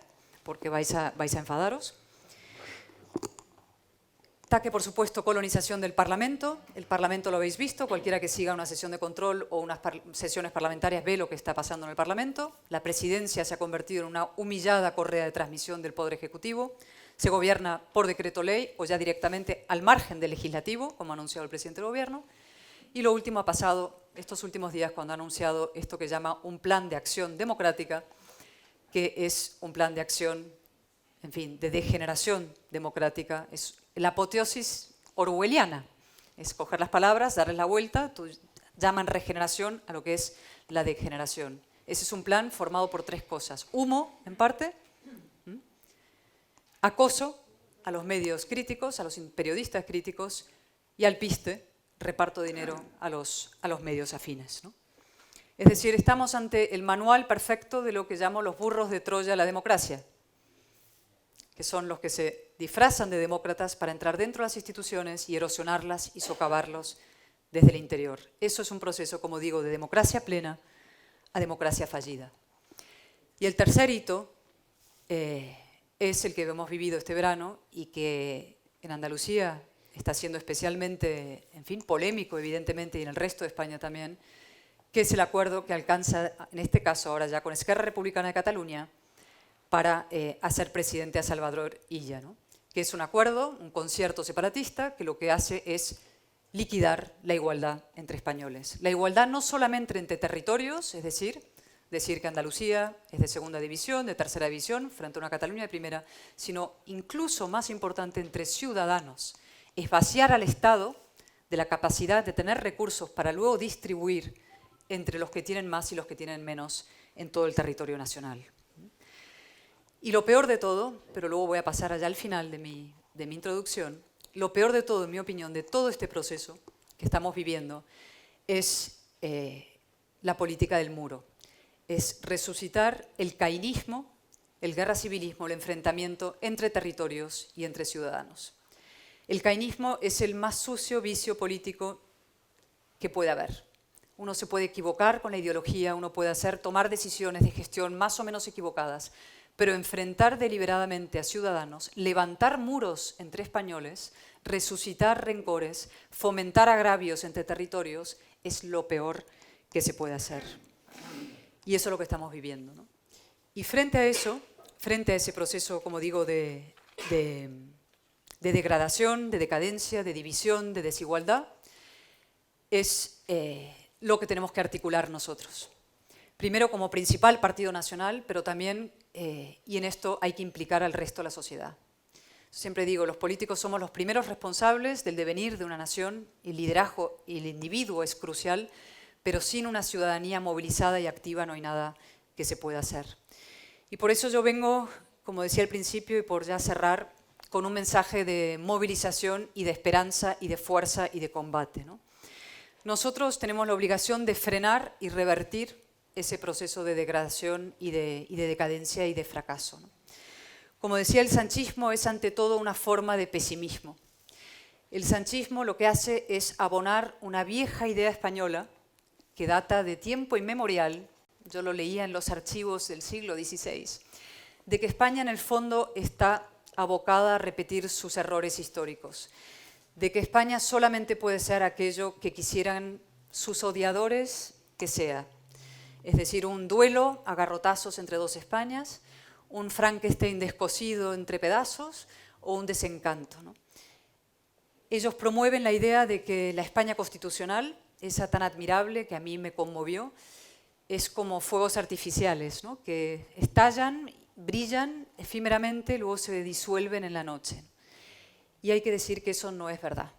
porque vais a enfadaros. Ataque, por supuesto, colonización del Parlamento. El Parlamento lo habéis visto, cualquiera que siga una sesión de control o unas sesiones parlamentarias ve lo que está pasando en el Parlamento. La presidencia se ha convertido en una humillada correa de transmisión del Poder Ejecutivo. Se gobierna por decreto ley o ya directamente al margen del legislativo, como ha anunciado el presidente del gobierno. Y lo último ha pasado estos últimos días cuando ha anunciado esto que llama un plan de acción democrática, que es un plan de acción, en fin, de degeneración democrática. Es la apoteosis orwelliana. Es coger las palabras, darles la vuelta, llaman regeneración a lo que es la degeneración. Ese es un plan formado por 3 cosas. Humo, en parte, acoso a los medios críticos, a los periodistas críticos, y alpiste, reparto de dinero a los medios afines, ¿no? Es decir, estamos ante el manual perfecto de lo que llamo los burros de Troya a la democracia, que son los que se disfrazan de demócratas para entrar dentro de las instituciones y erosionarlas y socavarlos desde el interior. Eso es un proceso, como digo, de democracia plena, a democracia fallida. Y el tercer hito es el que hemos vivido este verano y que en Andalucía está siendo especialmente, en fin, polémico, evidentemente, y en el resto de España también, que es el acuerdo que alcanza, en este caso ahora ya con Esquerra Republicana de Cataluña, para hacer presidente a Salvador Illa, ¿no? Que es un acuerdo, un concierto separatista, que lo que hace es liquidar la igualdad entre españoles. La igualdad no solamente entre territorios, es decir que Andalucía es de segunda división, de tercera división, frente a una Cataluña de primera, sino incluso más importante entre ciudadanos. Es vaciar al Estado de la capacidad de tener recursos para luego distribuir entre los que tienen más y los que tienen menos en todo el territorio nacional. Y lo peor de todo, pero luego voy a pasar allá al final de mi introducción, lo peor de todo, en mi opinión, de todo este proceso que estamos viviendo, es la política del muro. Es resucitar el caínismo, el guerra civilismo, el enfrentamiento entre territorios y entre ciudadanos. El caínismo es el más sucio vicio político que puede haber. Uno se puede equivocar con la ideología, uno puede tomar decisiones de gestión más o menos equivocadas, pero enfrentar deliberadamente a ciudadanos, levantar muros entre españoles, resucitar rencores, fomentar agravios entre territorios, es lo peor que se puede hacer. Y eso es lo que estamos viviendo, ¿no? Y frente a eso, frente a ese proceso, como digo, de degradación, de decadencia, de división, de desigualdad, es lo que tenemos que articular nosotros. Primero como principal partido nacional, pero también, y en esto hay que implicar al resto de la sociedad. Siempre digo, los políticos somos los primeros responsables del devenir de una nación, el liderazgo y el individuo es crucial, pero sin una ciudadanía movilizada y activa no hay nada que se pueda hacer. Y por eso yo vengo, como decía al principio y por ya cerrar, con un mensaje de movilización y de esperanza y de fuerza y de combate, ¿no? Nosotros tenemos la obligación de frenar y revertir ese proceso de degradación y de decadencia y de fracaso, ¿no? Como decía, el sanchismo es ante todo una forma de pesimismo. El sanchismo lo que hace es abonar una vieja idea española que data de tiempo inmemorial, yo lo leía en los archivos del siglo XVI, de que España en el fondo está abocada a repetir sus errores históricos, de que España solamente puede ser aquello que quisieran sus odiadores que sea, es decir, un duelo a garrotazos entre dos Españas, un Frankenstein descosido entre pedazos o un desencanto, ¿no? Ellos promueven la idea de que la España constitucional, esa tan admirable que a mí me conmovió, es como fuegos artificiales, ¿no? Que estallan, brillan efímeramente, luego se disuelven en la noche. Y hay que decir que eso no es verdad.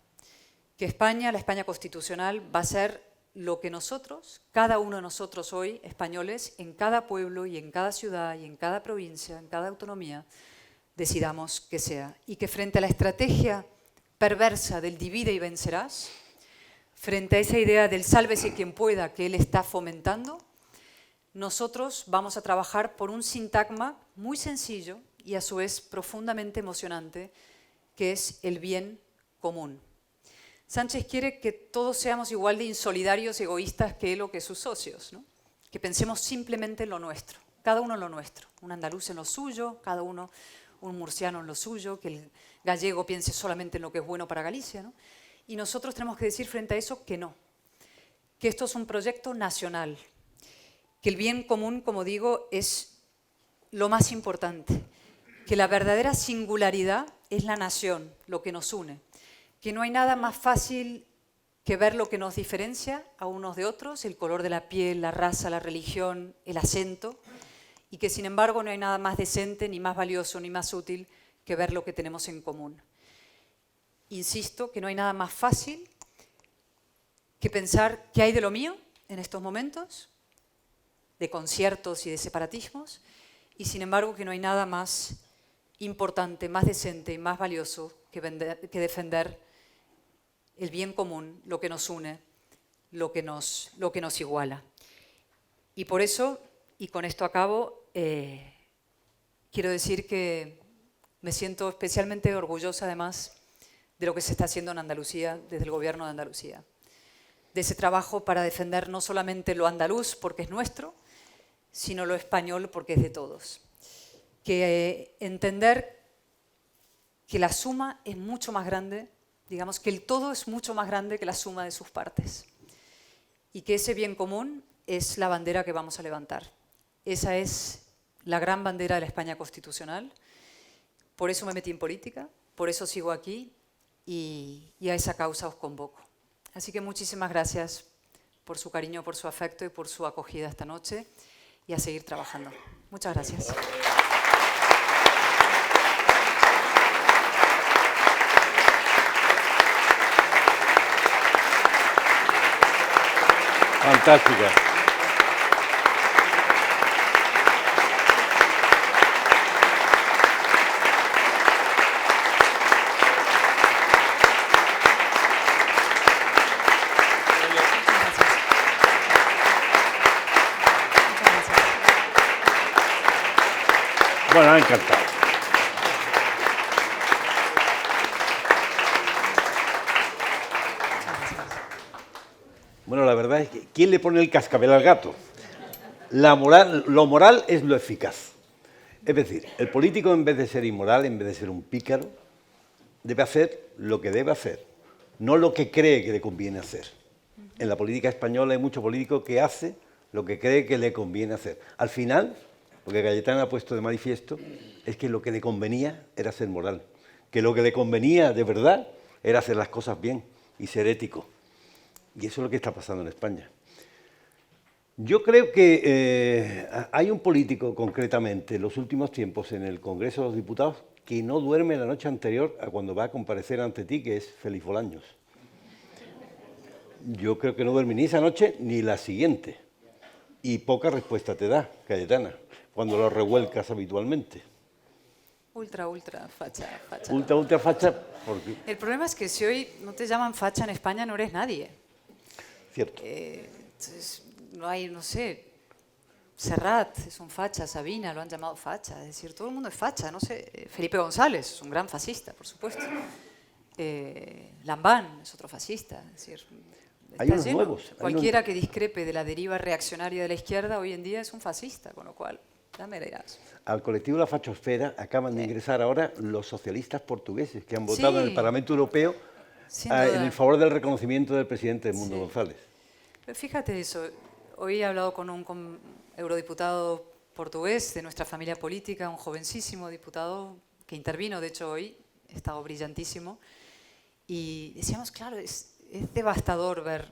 Que España, la España constitucional, va a ser lo que nosotros, cada uno de nosotros hoy, españoles, en cada pueblo y en cada ciudad y en cada provincia, en cada autonomía, decidamos que sea. Y que frente a la estrategia perversa del divide y vencerás, frente a esa idea del sálvese quien pueda que él está fomentando, nosotros vamos a trabajar por un sintagma muy sencillo y a su vez profundamente emocionante, que es el bien común. Sánchez quiere que todos seamos igual de insolidarios y egoístas que él o que sus socios, ¿no? Que pensemos simplemente en lo nuestro, cada uno en lo nuestro, un andaluz en lo suyo, cada uno un murciano en lo suyo, que el gallego piense solamente en lo que es bueno para Galicia, ¿no? Y nosotros tenemos que decir frente a eso que no, que esto es un proyecto nacional, que el bien común, como digo, es lo más importante, que la verdadera singularidad es la nación, lo que nos une, que no hay nada más fácil que ver lo que nos diferencia a unos de otros, el color de la piel, la raza, la religión, el acento, y que sin embargo no hay nada más decente, ni más valioso, ni más útil que ver lo que tenemos en común. Insisto que no hay nada más fácil que pensar qué hay de lo mío en estos momentos, de conciertos y de separatismos, y sin embargo que no hay nada más importante, más decente y más valioso que defender el bien común, lo que nos une, lo que nos iguala. Y por eso, y con esto acabo, quiero decir que me siento especialmente orgullosa además de lo que se está haciendo en Andalucía, desde el Gobierno de Andalucía, de ese trabajo para defender no solamente lo andaluz, porque es nuestro, sino lo español porque es de todos. Que entender que la suma es mucho más grande, digamos que el todo es mucho más grande que la suma de sus partes. Y que ese bien común es la bandera que vamos a levantar. Esa es la gran bandera de la España constitucional. Por eso me metí en política, por eso sigo aquí y a esa causa os convoco. Así que muchísimas gracias por su cariño, por su afecto y por su acogida esta noche y a seguir trabajando. Muchas gracias. Fantástica. Bueno, me ha encantado. Bueno, la verdad es que ¿quién le pone el cascabel al gato? Lo moral es lo eficaz. Es decir, el político en vez de ser inmoral, en vez de ser un pícaro, debe hacer lo que debe hacer, no lo que cree que le conviene hacer. En la política española hay mucho político que hace lo que cree que le conviene hacer. Al final, lo que Cayetana ha puesto de manifiesto es que lo que le convenía era ser moral, que lo que le convenía de verdad era hacer las cosas bien y ser ético. Y eso es lo que está pasando en España. Yo creo que hay un político, concretamente, en los últimos tiempos en el Congreso de los Diputados, que no duerme la noche anterior a cuando va a comparecer ante ti, que es Félix Bolaños. Yo creo que no duerme ni esa noche ni la siguiente. Y poca respuesta te da, Cayetana, cuando lo revuelcas habitualmente. Ultra facha. Ultra facha, porque... El problema es que si hoy no te llaman facha en España, no eres nadie. Cierto. Entonces, no hay, no sé, Serrat es un facha, Sabina lo han llamado facha, es decir, todo el mundo es facha, no sé, Felipe González es un gran fascista, por supuesto. Lambán es otro fascista, es decir, hay unos nuevos. Cualquiera que discrepe de la deriva reaccionaria de la izquierda hoy en día es un fascista, con lo cual, ya me dirás. Al colectivo de la fachosfera acaban de ingresar ahora los socialistas portugueses que han votado en el Parlamento Europeo en el favor del reconocimiento del presidente Edmundo González. Pero fíjate eso, hoy he hablado con un eurodiputado portugués de nuestra familia política, un jovencísimo diputado que intervino, de hecho hoy, ha estado brillantísimo, y decíamos, claro, es devastador ver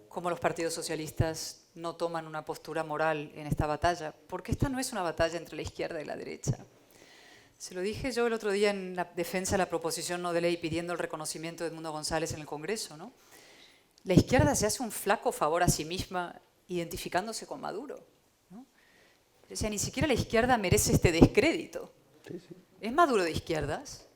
cómo los partidos socialistas no toman una postura moral en esta batalla, porque esta no es una batalla entre la izquierda y la derecha. Se lo dije yo el otro día en la defensa de la proposición no de ley pidiendo el reconocimiento de Edmundo González en el Congreso, ¿no? La izquierda se hace un flaco favor a sí misma identificándose con Maduro, ¿no? O sea, ni siquiera la izquierda merece este descrédito. Sí, sí. ¿Es Maduro de izquierdas?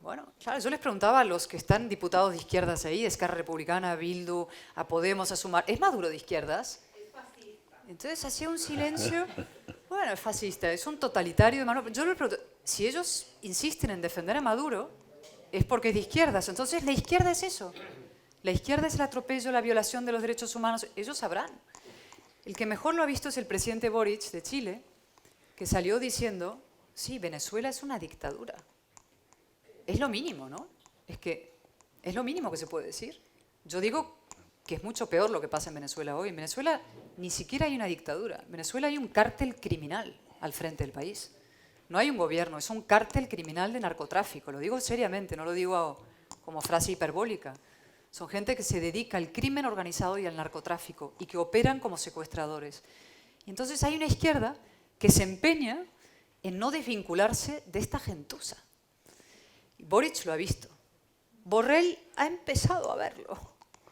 Bueno, claro, yo les preguntaba a los que están diputados de izquierdas ahí, de Esquerra Republicana, a Bildu, a Podemos, a Sumar, ¿es Maduro de izquierdas? Es fascista. Entonces hacía un silencio, bueno, es fascista, es un totalitario de mano. Yo les pregunto, si ellos insisten en defender a Maduro, es porque es de izquierdas, entonces la izquierda es eso. La izquierda es el atropello, la violación de los derechos humanos, ellos sabrán. El que mejor lo ha visto es el presidente Boric de Chile, que salió diciendo, sí, Venezuela es una dictadura. Es lo mínimo, ¿no? Es lo mínimo que se puede decir. Yo digo que es mucho peor lo que pasa en Venezuela hoy. En Venezuela ni siquiera hay una dictadura. En Venezuela hay un cártel criminal al frente del país. No hay un gobierno, es un cártel criminal de narcotráfico. Lo digo seriamente, no lo digo como frase hiperbólica. Son gente que se dedica al crimen organizado y al narcotráfico y que operan como secuestradores. Y entonces hay una izquierda que se empeña en no desvincularse de esta gentuza. Boric lo ha visto. Borrell ha empezado a verlo.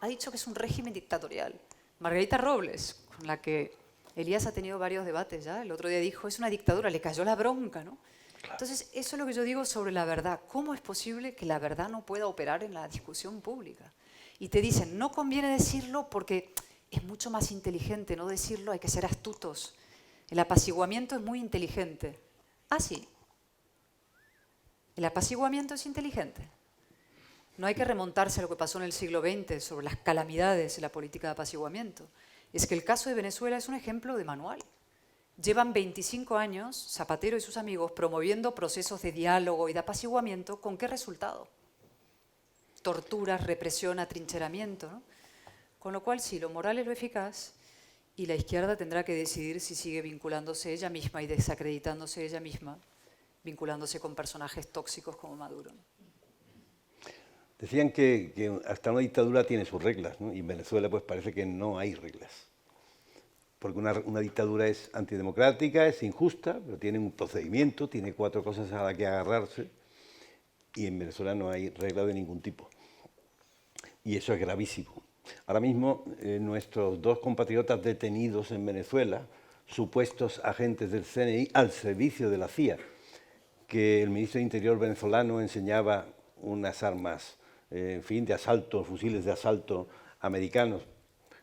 Ha dicho que es un régimen dictatorial. Margarita Robles, con la que Elías ha tenido varios debates ya, el otro día dijo, es una dictadura, le cayó la bronca, ¿no? Entonces, eso es lo que yo digo sobre la verdad. ¿Cómo es posible que la verdad no pueda operar en la discusión pública? Y te dicen, no conviene decirlo porque es mucho más inteligente no decirlo, hay que ser astutos. El apaciguamiento es muy inteligente. Ah, sí. El apaciguamiento es inteligente. No hay que remontarse a lo que pasó en el siglo XX sobre las calamidades de la política de apaciguamiento. es que el caso de Venezuela es un ejemplo de manual. Llevan 25 años Zapatero y sus amigos promoviendo procesos de diálogo y de apaciguamiento. ¿Con qué resultado? Torturas, represión, atrincheramiento, ¿no? Con lo cual, sí, lo moral es lo eficaz y la izquierda tendrá que decidir si sigue vinculándose ella misma y desacreditándose ella misma, vinculándose con personajes tóxicos como Maduro. Decían que hasta una dictadura tiene sus reglas, ¿no? Y en Venezuela pues parece que no hay reglas. Porque una dictadura es antidemocrática, es injusta, pero tiene un procedimiento, tiene 4 cosas a las que agarrarse, y en Venezuela no hay regla de ningún tipo. Y eso es gravísimo. Ahora mismo nuestros 2 compatriotas detenidos en Venezuela, supuestos agentes del CNI al servicio de la CIA, que el ministro de Interior venezolano enseñaba unas armas, en fin, de asalto, fusiles de asalto americanos,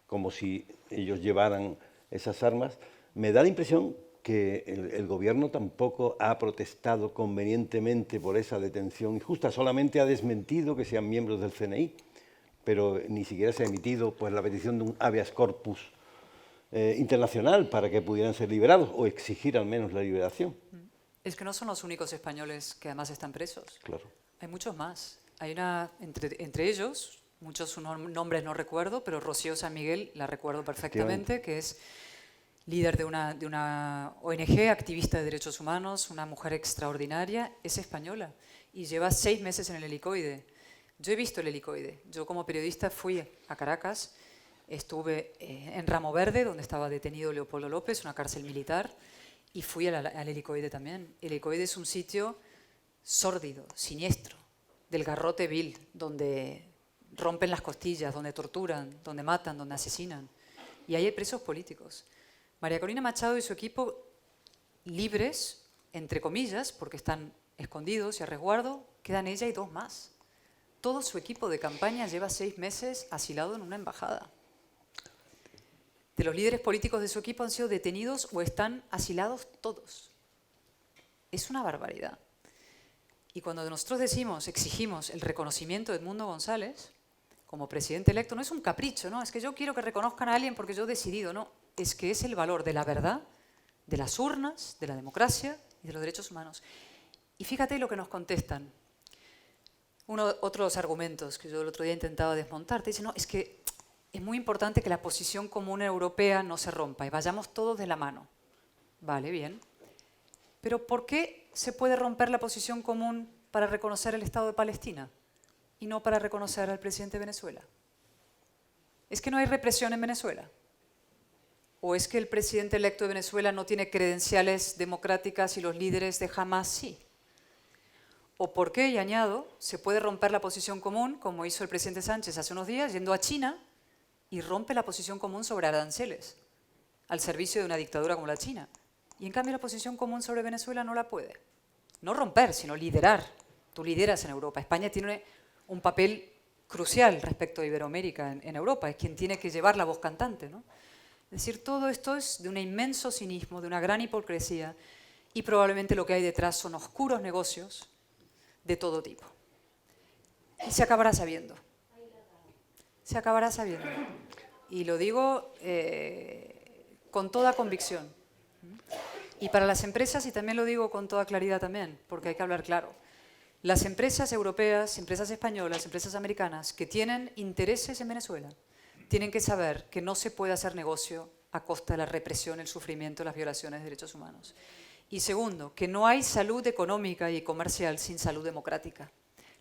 como si ellos llevaran esas armas, me da la impresión que el gobierno tampoco ha protestado convenientemente por esa detención injusta, solamente ha desmentido que sean miembros del CNI, pero ni siquiera se ha emitido pues, la petición de un habeas corpus internacional para que pudieran ser liberados o exigir al menos la liberación. Es que no son los únicos españoles que además están presos. Claro. Hay muchos más. Hay entre ellos, muchos sus nombres no recuerdo, pero Rocío San Miguel la recuerdo perfectamente, que es líder de una ONG, activista de derechos humanos, una mujer extraordinaria, es española y lleva 6 meses en el helicoide. Yo he visto el helicoide. Yo como periodista fui a Caracas, estuve en Ramo Verde, donde estaba detenido Leopoldo López, una cárcel militar, y fui al helicoide también. El helicoide es un sitio sórdido, siniestro, del garrote vil, donde rompen las costillas, donde torturan, donde matan, donde asesinan. Y ahí hay presos políticos. María Corina Machado y su equipo, libres, entre comillas, porque están escondidos y a resguardo, quedan ella y 2 más. Todo su equipo de campaña lleva 6 meses asilado en una embajada. De los líderes políticos de su equipo han sido detenidos o están asilados todos. Es una barbaridad. Y cuando nosotros exigimos el reconocimiento de Edmundo González como presidente electo, no es un capricho, ¿no? Es que yo quiero que reconozcan a alguien porque yo he decidido, no. Es que es el valor de la verdad, de las urnas, de la democracia y de los derechos humanos. Y fíjate lo que nos contestan. Otros argumentos que yo el otro día intentaba desmontar, te dicen, no, es que es muy importante que la posición común europea no se rompa y vayamos todos de la mano. Vale, bien. Pero ¿por qué se puede romper la posición común para reconocer el Estado de Palestina y no para reconocer al presidente de Venezuela? ¿Es que no hay represión en Venezuela? ¿O es que el presidente electo de Venezuela no tiene credenciales democráticas y los líderes de Hamas sí? ¿O por qué, y añado, se puede romper la posición común, como hizo el presidente Sánchez hace unos días, yendo a China y rompe la posición común sobre aranceles, al servicio de una dictadura como la China? Y en cambio la posición común sobre Venezuela no la puede. No romper, sino liderar. Tú lideras en Europa. España tiene un papel crucial respecto a Iberoamérica en Europa. Es quien tiene que llevar la voz cantante, ¿no? Es decir, todo esto es de un inmenso cinismo, de una gran hipocresía y probablemente lo que hay detrás son oscuros negocios de todo tipo. Y se acabará sabiendo. Se acabará sabiendo. Y lo digo con toda convicción. Y para las empresas, y también lo digo con toda claridad también, porque hay que hablar claro, las empresas europeas, empresas españolas, empresas americanas que tienen intereses en Venezuela, tienen que saber que no se puede hacer negocio a costa de la represión, el sufrimiento, las violaciones de derechos humanos. Y segundo, que no hay salud económica y comercial sin salud democrática.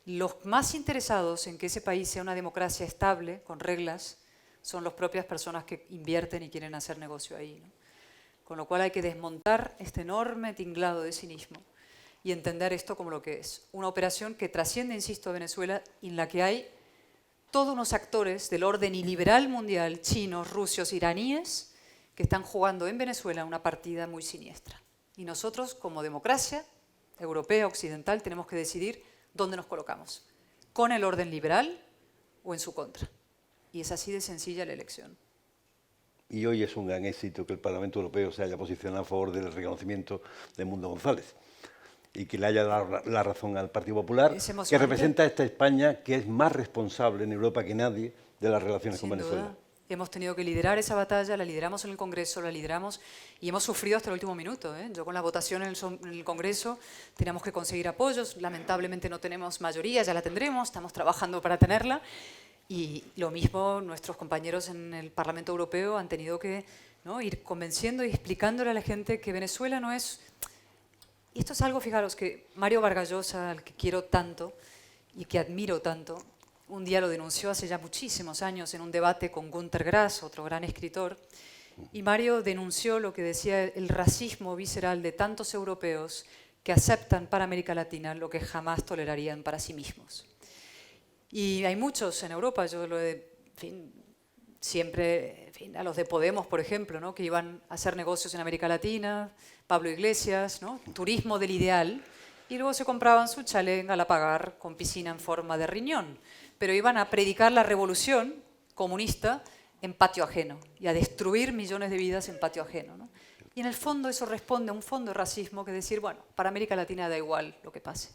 Los más interesados en que ese país sea una democracia estable, con reglas, son las propias personas que invierten y quieren hacer negocio ahí, ¿no? Con lo cual hay que desmontar este enorme tinglado de cinismo y entender esto como lo que es. Una operación que trasciende, insisto, a Venezuela, en la que hay todos unos actores del orden iliberal mundial, chinos, rusos, iraníes, que están jugando en Venezuela una partida muy siniestra. Y nosotros, como democracia europea, occidental, tenemos que decidir dónde nos colocamos, con el orden liberal o en su contra. Y es así de sencilla la elección. Y hoy es un gran éxito que el Parlamento Europeo se haya posicionado a favor del reconocimiento de Edmundo González y que le haya dado la razón al Partido Popular, que representa a esta España que es más responsable en Europa que nadie de las relaciones con Venezuela. hemos tenido que liderar esa batalla, la lideramos en el Congreso, la lideramos y hemos sufrido hasta el último minuto. Yo con la votación en el Congreso teníamos que conseguir apoyos, lamentablemente no tenemos mayoría, ya la tendremos, estamos trabajando para tenerla. Y lo mismo nuestros compañeros en el Parlamento Europeo han tenido que, ¿no?, ir convenciendo y explicándole a la gente que Venezuela no es... Y esto es algo, fijaros, que Mario Vargas Llosa, al que quiero tanto y que admiro tanto, un día lo denunció hace ya muchísimos años en un debate con Günter Grass, otro gran escritor, y Mario denunció lo que decía el racismo visceral de tantos europeos que aceptan para América Latina lo que jamás tolerarían para sí mismos. Y hay muchos en Europa, yo lo he, en fin, siempre, en fin, a los de Podemos, por ejemplo, ¿no?, que iban a hacer negocios en América Latina, Pablo Iglesias, ¿no?, turismo del ideal, y luego se compraban su chalet en Galapagar con piscina en forma de riñón, pero iban a predicar la revolución comunista en patio ajeno y a destruir millones de vidas en patio ajeno, ¿no? Y en el fondo eso responde a un fondo de racismo que es decir, bueno, para América Latina da igual lo que pase.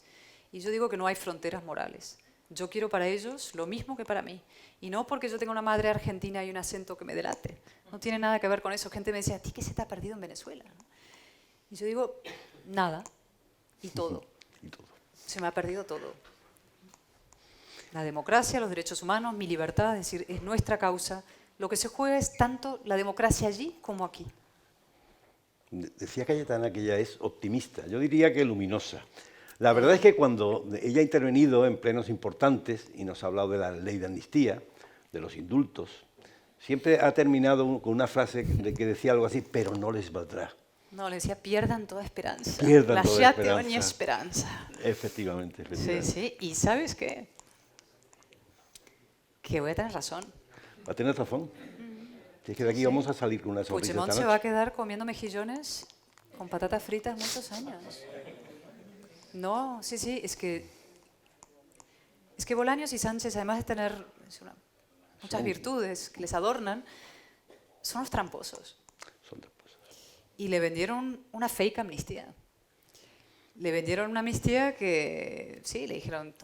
Y yo digo que no hay fronteras morales. Yo quiero para ellos lo mismo que para mí. Y no porque yo tenga una madre argentina y un acento que me delate. No tiene nada que ver con eso. Gente me decía, ¿a ti qué se te ha perdido en Venezuela? Y yo digo, nada y todo. Se me ha perdido todo. La democracia, los derechos humanos, mi libertad, es decir, es nuestra causa. Lo que se juega es tanto la democracia allí como aquí. Decía Cayetana que ella es optimista, yo diría que luminosa. La verdad es que cuando ella ha intervenido en plenos importantes y nos ha hablado de la ley de amnistía, de los indultos, siempre ha terminado con una frase que decía algo así, pero no les valdrá. No, le decía, pierdan toda esperanza. Pierdan toda esperanza. Ogni esperanza. Efectivamente, efectivamente. Sí, sí. ¿Y sabes qué? Que voy a tener razón. Va a tener razón. Si es que de aquí vamos a salir con una sonrisa Puigdemont esta se va a noche. quedar comiendo mejillones con patatas fritas muchos años. No, sí, sí, es que Bolaños y Sánchez, además de tener muchas virtudes que les adornan, son los tramposos. Son tramposos. Y le vendieron una fake amnistía. Le vendieron una amnistía que, sí, le dijeron,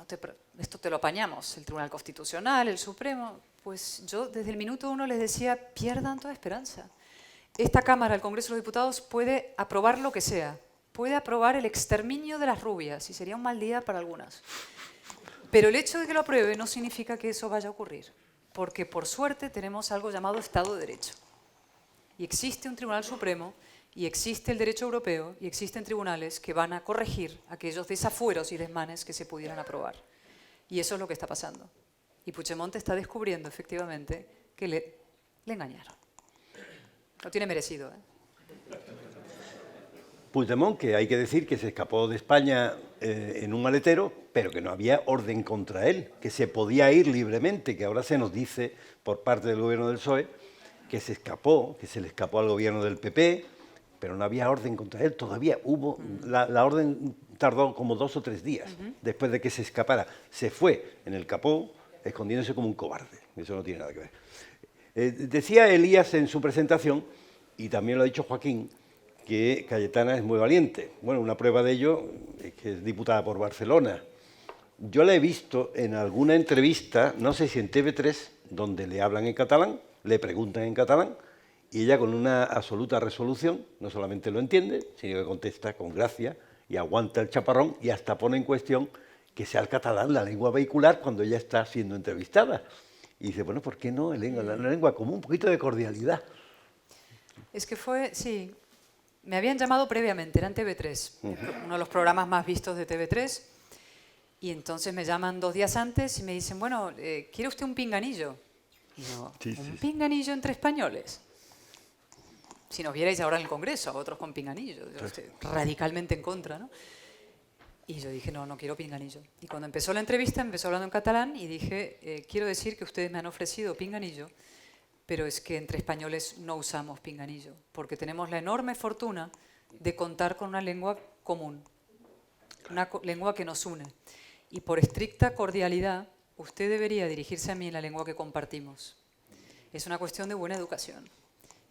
esto te lo apañamos, el Tribunal Constitucional, el Supremo. Pues yo desde el minuto uno les decía, pierdan toda esperanza. Esta Cámara, el Congreso de los Diputados, puede aprobar lo que sea. Puede aprobar el exterminio de las rubias, y sería un mal día para algunas. Pero el hecho de que lo apruebe no significa que eso vaya a ocurrir, porque por suerte tenemos algo llamado Estado de Derecho. Y existe un Tribunal Supremo, y existe el derecho europeo, y existen tribunales que van a corregir aquellos desafueros y desmanes que se pudieran aprobar. Y eso es lo que está pasando. Y Puigdemont está descubriendo, efectivamente, que le engañaron. Lo tiene merecido, ¿eh? Puigdemont, que hay que decir que se escapó de España en un maletero, pero que no había orden contra él, que se podía ir libremente, que ahora se nos dice por parte del gobierno del PSOE que se escapó, que se le escapó al gobierno del PP, pero no había orden contra él. Todavía hubo, la orden tardó como 2 o 3 días después de que se escapara. Se fue en el capó, escondiéndose como un cobarde. Eso no tiene nada que ver. Decía Elías en su presentación, y también lo ha dicho Joaquín, que Cayetana es muy valiente. Bueno, una prueba de ello es que es diputada por Barcelona. Yo la he visto en alguna entrevista, no sé si en TV3, donde le hablan en catalán, le preguntan en catalán, y ella con una absoluta resolución no solamente lo entiende, sino que contesta con gracia y aguanta el chaparrón y hasta pone en cuestión que sea el catalán la lengua vehicular cuando ella está siendo entrevistada. Y dice, bueno, ¿por qué no? La lengua común, un poquito de cordialidad. Es que fue, sí, me habían llamado previamente, era en TV3, uno de los programas más vistos de TV3, y entonces me llaman 2 días antes y me dicen, bueno, ¿quiere usted un pinganillo? Y yo, ¿un pinganillo entre españoles? Si nos vierais ahora en el Congreso, a otros con pinganillo, yo estoy radicalmente en contra, ¿no? Y yo dije, no, no quiero pinganillo. Y cuando empezó la entrevista, empezó hablando en catalán y dije, quiero decir que ustedes me han ofrecido pinganillo, pero es que entre españoles no usamos pinganillo, porque tenemos la enorme fortuna de contar con una lengua común, una lengua que nos une. Y por estricta cordialidad, usted debería dirigirse a mí en la lengua que compartimos. Es una cuestión de buena educación.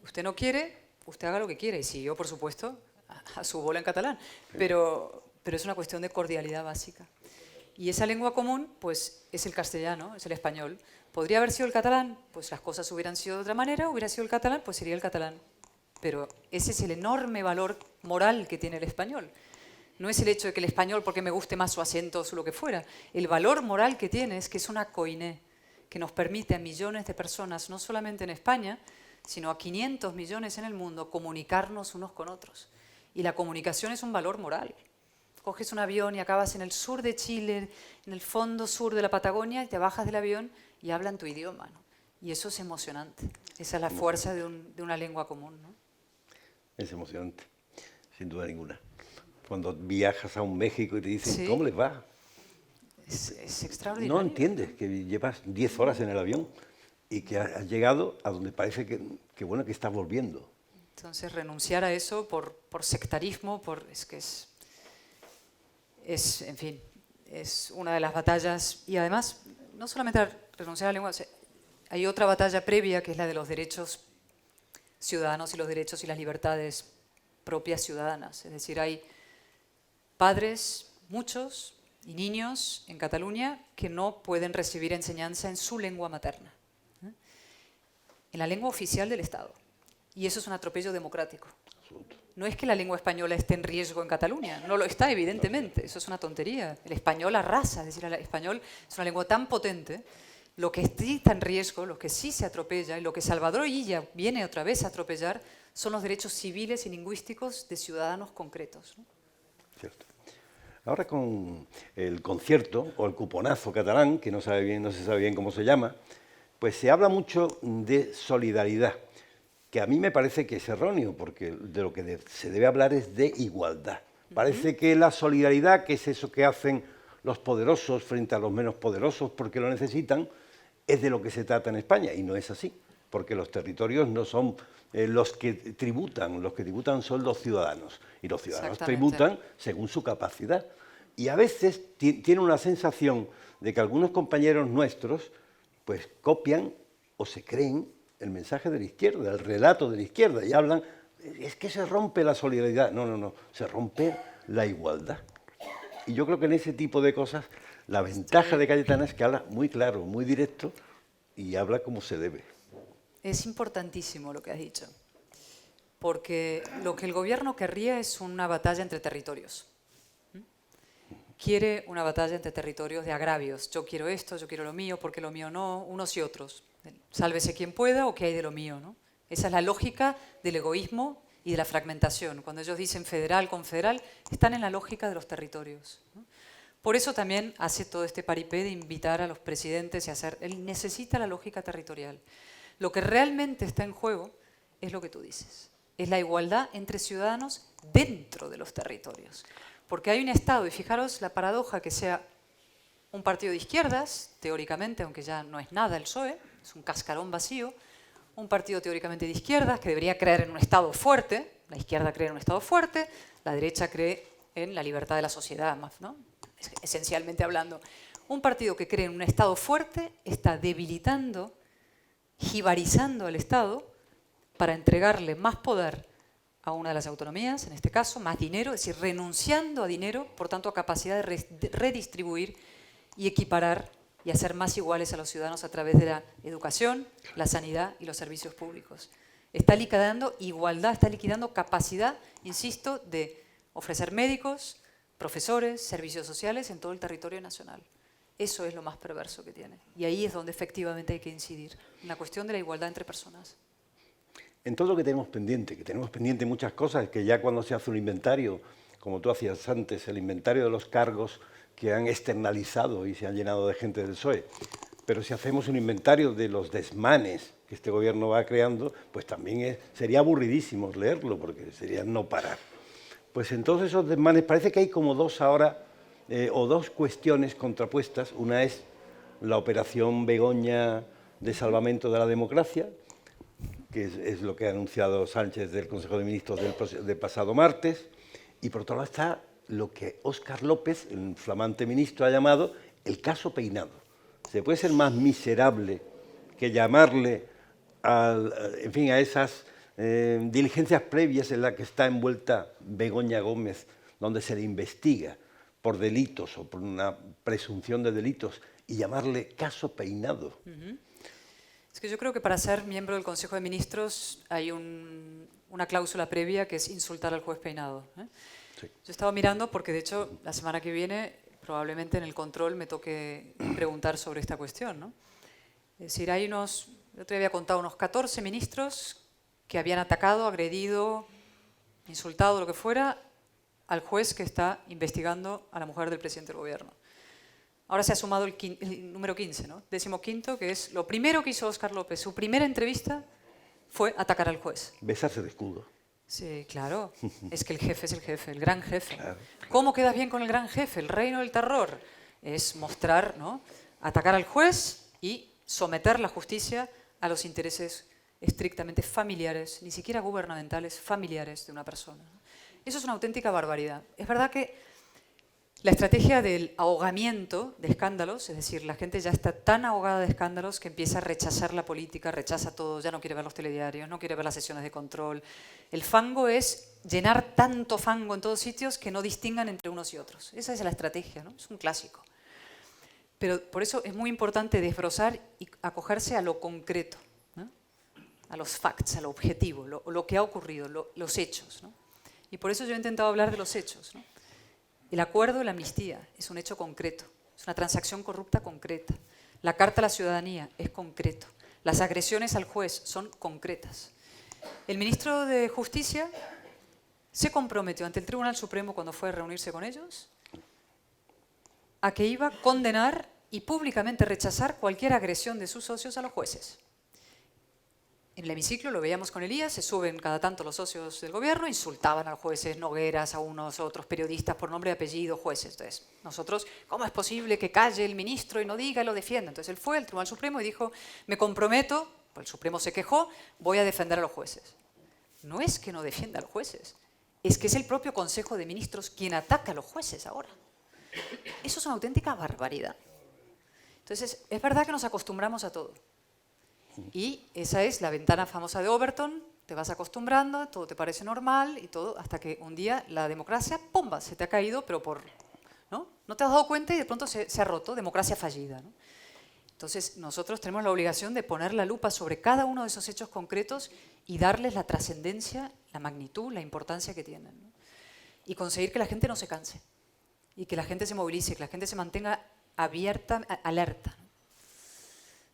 Usted no quiere, usted haga lo que quiera, y siguió, por supuesto, a su bola en catalán, pero es una cuestión de cordialidad básica. Y esa lengua común, pues, es el castellano, es el español. ¿Podría haber sido el catalán? Pues las cosas hubieran sido de otra manera. ¿Hubiera sido el catalán? Pues sería el catalán. Pero ese es el enorme valor moral que tiene el español. No es el hecho de que el español, porque me guste más su acento o lo que fuera. El valor moral que tiene es que es una koiné, que nos permite a millones de personas, no solamente en España, sino a 500 millones en el mundo, comunicarnos unos con otros. Y la comunicación es un valor moral. Coges un avión y acabas en el sur de Chile, en el fondo sur de la Patagonia, y te bajas del avión y hablan tu idioma, ¿no? Y eso es emocionante. Esa es la fuerza de una lengua común, ¿no? Es emocionante, sin duda ninguna. Cuando viajas a un México y te dicen, Sí. ¿cómo les va? Es extraordinario. No entiendes que llevas 10 horas en el avión y que has llegado a donde parece que bueno, que estás volviendo. Entonces, renunciar a eso por sectarismo, en fin, es una de las batallas. Y además, no solamente renunciar a la lengua, hay otra batalla previa que es la de los derechos ciudadanos y los derechos y las libertades propias ciudadanas. Es decir, hay padres, muchos, y niños en Cataluña que no pueden recibir enseñanza en su lengua materna, en la lengua oficial del Estado. Y eso es un atropello democrático. Absoluto. No es que la lengua española esté en riesgo en Cataluña, no lo está, evidentemente, eso es una tontería. El español arrasa, es decir, el español es una lengua tan potente. Lo que sí está en riesgo, lo que sí se atropella, y lo que Salvador Illa viene otra vez a atropellar, son los derechos civiles y lingüísticos de ciudadanos concretos, ¿no? Cierto. Ahora con el concierto o el cuponazo catalán, que no se sabe bien cómo se llama, pues se habla mucho de solidaridad, que a mí me parece que es erróneo, porque de lo que se debe hablar es de igualdad. Parece que la solidaridad, que es eso que hacen los poderosos frente a los menos poderosos porque lo necesitan, es de lo que se trata en España, y no es así, porque los territorios no son los que tributan son los ciudadanos, y los ciudadanos tributan según su capacidad. Y a veces tiene una sensación de que algunos compañeros nuestros pues copian o se creen el mensaje de la izquierda, el relato de la izquierda, y hablan, es que se rompe la solidaridad. No, se rompe la igualdad. Y yo creo que en ese tipo de cosas la ventaja de Cayetana es que habla muy claro, muy directo y habla como se debe. Es importantísimo lo que has dicho, porque lo que el gobierno querría es una batalla entre territorios. Quiere una batalla entre territorios de agravios. Yo quiero esto, yo quiero lo mío, porque lo mío no, unos y otros. Sálvese quien pueda o qué hay de lo mío, ¿no? Esa es la lógica del egoísmo y de la fragmentación. Cuando ellos dicen federal, confederal, están en la lógica de los territorios, ¿no? Por eso también hace todo este paripé de invitar a los presidentes y hacer... Él necesita la lógica territorial. Lo que realmente está en juego es lo que tú dices. Es la igualdad entre ciudadanos dentro de los territorios. Porque hay un Estado, y fijaros la paradoja que sea un partido de izquierdas, teóricamente, aunque ya no es nada el PSOE, es un cascarón vacío, un partido teóricamente de izquierdas que debería creer en un Estado fuerte, la izquierda cree en un Estado fuerte, la derecha cree en la libertad de la sociedad, ¿no? Esencialmente hablando. Un partido que cree en un Estado fuerte está debilitando, jibarizando al Estado para entregarle más poder a una de las autonomías, en este caso, más dinero, es decir, renunciando a dinero, por tanto a capacidad de redistribuir y equiparar y hacer más iguales a los ciudadanos a través de la educación, la sanidad y los servicios públicos. Está liquidando igualdad, está liquidando capacidad, insisto, de ofrecer médicos, profesores, servicios sociales en todo el territorio nacional. Eso es lo más perverso que tiene. Y ahí es donde efectivamente hay que incidir, en la cuestión de la igualdad entre personas. En todo lo que tenemos pendiente muchas cosas, que ya cuando se hace un inventario, como tú hacías antes, el inventario de los cargos que han externalizado y se han llenado de gente del PSOE, pero si hacemos un inventario de los desmanes que este gobierno va creando, pues también sería aburridísimo leerlo, porque sería no parar. Pues en todos esos desmanes parece que hay como dos ahora, o dos cuestiones contrapuestas. Una es la operación Begoña de salvamento de la democracia, que es lo que ha anunciado Sánchez del Consejo de Ministros del pasado martes, y por otro lado está lo que Óscar López, el flamante ministro, ha llamado el caso Peinado. ¿Se puede ser más miserable que llamarle a esas diligencias previas en las que está envuelta Begoña Gómez, donde se le investiga por delitos o por una presunción de delitos y llamarle caso Peinado. Es que yo creo que para ser miembro del Consejo de Ministros hay una cláusula previa que es insultar al juez Peinado. Sí. Yo estaba mirando porque, de hecho, la semana que viene probablemente en el control me toque preguntar sobre esta cuestión, ¿no? Es decir, hay unos, yo te había contado, unos 14 ministros que habían atacado, agredido, insultado, lo que fuera, al juez que está investigando a la mujer del presidente del gobierno. Ahora se ha sumado el número 15, ¿no? 15º, que es lo primero que hizo Óscar López. Su primera entrevista fue atacar al juez. Besarse de escudo. Sí, claro. Es que el jefe es el jefe, el gran jefe. Claro. ¿Cómo quedas bien con el gran jefe? El reino del terror. Es mostrar, ¿no? Atacar al juez y someter la justicia a los intereses estrictamente familiares, ni siquiera gubernamentales, familiares de una persona. Eso es una auténtica barbaridad. Es verdad que la estrategia del ahogamiento de escándalos, es decir, la gente ya está tan ahogada de escándalos que empieza a rechazar la política, rechaza todo, ya no quiere ver los telediarios, no quiere ver las sesiones de control. El fango es llenar tanto fango en todos sitios que no distingan entre unos y otros. Esa es la estrategia, ¿no? Es un clásico. Pero por eso es muy importante desbrozar y acogerse a lo concreto, ¿no? A los facts, a lo objetivo, lo que ha ocurrido, los hechos, ¿no? Y por eso yo he intentado hablar de los hechos, ¿no? El acuerdo de la amnistía es un hecho concreto, es una transacción corrupta concreta. La carta a la ciudadanía es concreto. Las agresiones al juez son concretas. El ministro de Justicia se comprometió ante el Tribunal Supremo cuando fue a reunirse con ellos a que iba a condenar y públicamente rechazar cualquier agresión de sus socios a los jueces. En el hemiciclo lo veíamos con Elías, se suben cada tanto los socios del gobierno, insultaban a los jueces, Nogueras, a unos otros periodistas por nombre y apellido, jueces. Entonces, nosotros, ¿cómo es posible que calle el ministro y no diga y lo defienda? Entonces él fue al Tribunal Supremo y dijo, me comprometo, pues el Supremo se quejó, voy a defender a los jueces. No es que no defienda a los jueces, es que es el propio Consejo de Ministros quien ataca a los jueces ahora. Eso es una auténtica barbaridad. Entonces, es verdad que nos acostumbramos a todo. Y esa es la ventana famosa de Overton, te vas acostumbrando, todo te parece normal y todo, hasta que un día la democracia, ¡pumba!, se te ha caído, pero ¿no? No te has dado cuenta y de pronto se ha roto, democracia fallida, ¿no? Entonces, nosotros tenemos la obligación de poner la lupa sobre cada uno de esos hechos concretos y darles la trascendencia, la magnitud, la importancia que tienen, ¿no? Y conseguir que la gente no se canse, y que la gente se movilice, que la gente se mantenga abierta, alerta.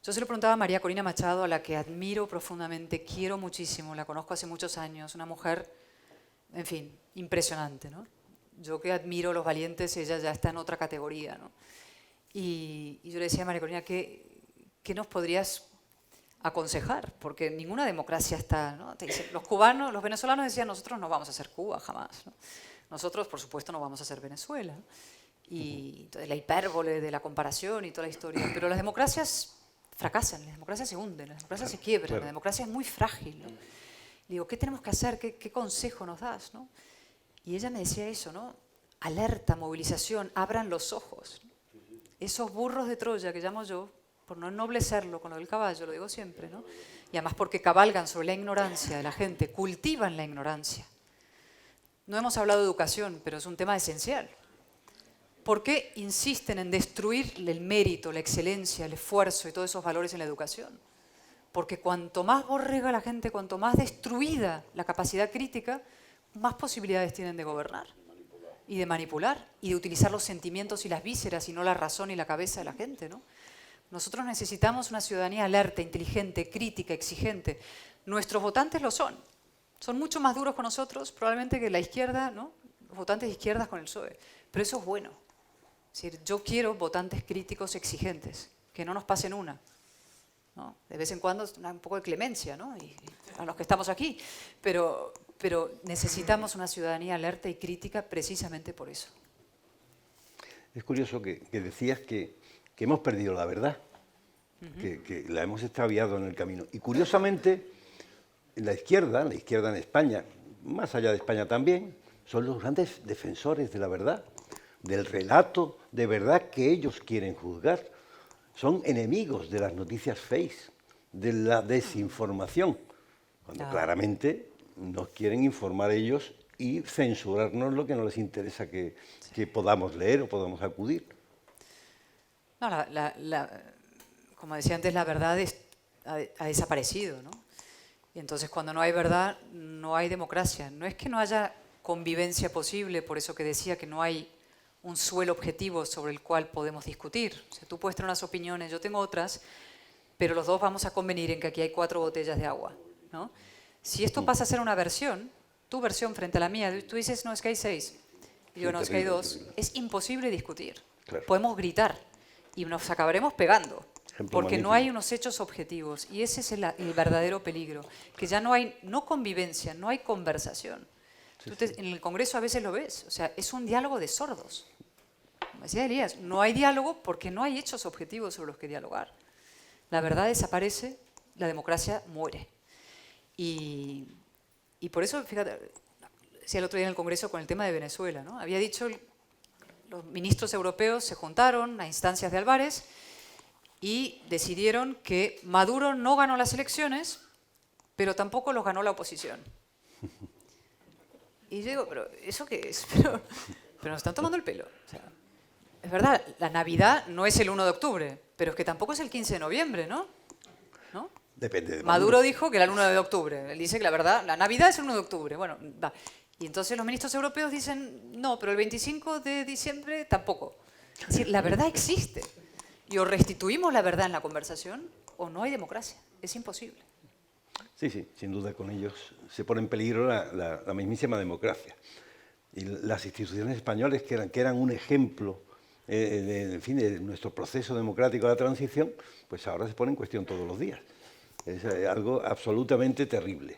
Yo se lo preguntaba a María Corina Machado, a la que admiro profundamente, quiero muchísimo, la conozco hace muchos años, una mujer, en fin, impresionante, ¿no? Yo que admiro a los valientes, ella ya está en otra categoría, ¿no? Y yo le decía a María Corina, ¿qué nos podrías aconsejar? Porque ninguna democracia está, ¿no? Te dicen, los cubanos, los venezolanos decían, nosotros no vamos a ser Cuba jamás, ¿no? Nosotros, por supuesto, no vamos a ser Venezuela, ¿no? Y entonces la hipérbole de la comparación y toda la historia. Pero las democracias fracasan, las democracias se hunden, las democracias se quiebran, claro. La democracia es muy frágil, ¿no? Digo, ¿qué tenemos que hacer? ¿Qué consejo nos das, ¿no? Y ella me decía eso, ¿no? Alerta, movilización, abran los ojos, ¿no? Esos burros de Troya que llamo yo, por no ennoblecerlo con lo del caballo, lo digo siempre, ¿no? Y además porque cabalgan sobre la ignorancia de la gente, cultivan la ignorancia. No hemos hablado de educación, pero es un tema esencial. ¿Por qué insisten en destruir el mérito, la excelencia, el esfuerzo y todos esos valores en la educación? Porque cuanto más borrega la gente, cuanto más destruida la capacidad crítica, más posibilidades tienen de gobernar y de manipular y de utilizar los sentimientos y las vísceras y no la razón y la cabeza de la gente, ¿no? Nosotros necesitamos una ciudadanía alerta, inteligente, crítica, exigente. Nuestros votantes lo son. Son mucho más duros con nosotros, probablemente que la izquierda, ¿no? Los votantes de izquierdas con el PSOE. Pero eso es bueno. Es decir, yo quiero votantes críticos exigentes, que no nos pasen una, ¿no? De vez en cuando un poco de clemencia, ¿no? Y a los que estamos aquí. Pero necesitamos una ciudadanía alerta y crítica precisamente por eso. Es curioso que decías que hemos perdido la verdad, que la hemos extraviado en el camino. Y curiosamente, la izquierda en España, más allá de España también, son los grandes defensores de la verdad, del relato de verdad que ellos quieren juzgar. Son enemigos de las noticias fake, de la desinformación, cuando claramente nos quieren informar ellos y censurarnos lo que no les interesa que podamos leer o podamos acudir. No, como decía antes, la verdad ha desaparecido, ¿no? Y entonces cuando no hay verdad, no hay democracia. No es que no haya convivencia posible, por eso que decía que no hay un suelo objetivo sobre el cual podemos discutir. O sea, tú puedes tener unas opiniones, yo tengo otras, pero los dos vamos a convenir en que aquí hay 4 botellas de agua, ¿no? Si esto pasa a ser una versión, tu versión frente a la mía, tú dices, no, es que hay 6, y yo, no, es que hay 2, es imposible discutir. Claro. Podemos gritar y nos acabaremos pegando, Ejemplo porque magnífico. no hay unos hechos objetivos, y ese es el verdadero peligro, que ya no hay, no convivencia, no hay conversación. En el Congreso a veces lo ves, o sea, es un diálogo de sordos. Como decía Elías, no hay diálogo porque no hay hechos objetivos sobre los que dialogar. La verdad desaparece, la democracia muere. Y por eso, fíjate, decía el otro día en el Congreso con el tema de Venezuela, ¿no? Había dicho, los ministros europeos se juntaron a instancias de Álvarez y decidieron que Maduro no ganó las elecciones, pero tampoco los ganó la oposición. Y yo digo, ¿pero eso qué es? Pero nos están tomando el pelo. O sea, es verdad, la Navidad no es el 1 de octubre, pero es que tampoco es el 15 de noviembre, ¿no? ¿No? Depende de Maduro dijo que era el 1 de octubre. Él dice que la verdad, la Navidad es el 1 de octubre. Bueno, va. Y entonces los ministros europeos dicen, no, pero el 25 de diciembre tampoco. Es decir, la verdad existe. Y o restituimos la verdad en la conversación o no hay democracia. Es imposible. Sí, sí, sin duda con ellos se pone en peligro la mismísima democracia. Y las instituciones españolas, que eran un ejemplo en fin, de nuestro proceso democrático de la transición, pues ahora se pone en cuestión todos los días. Es algo absolutamente terrible.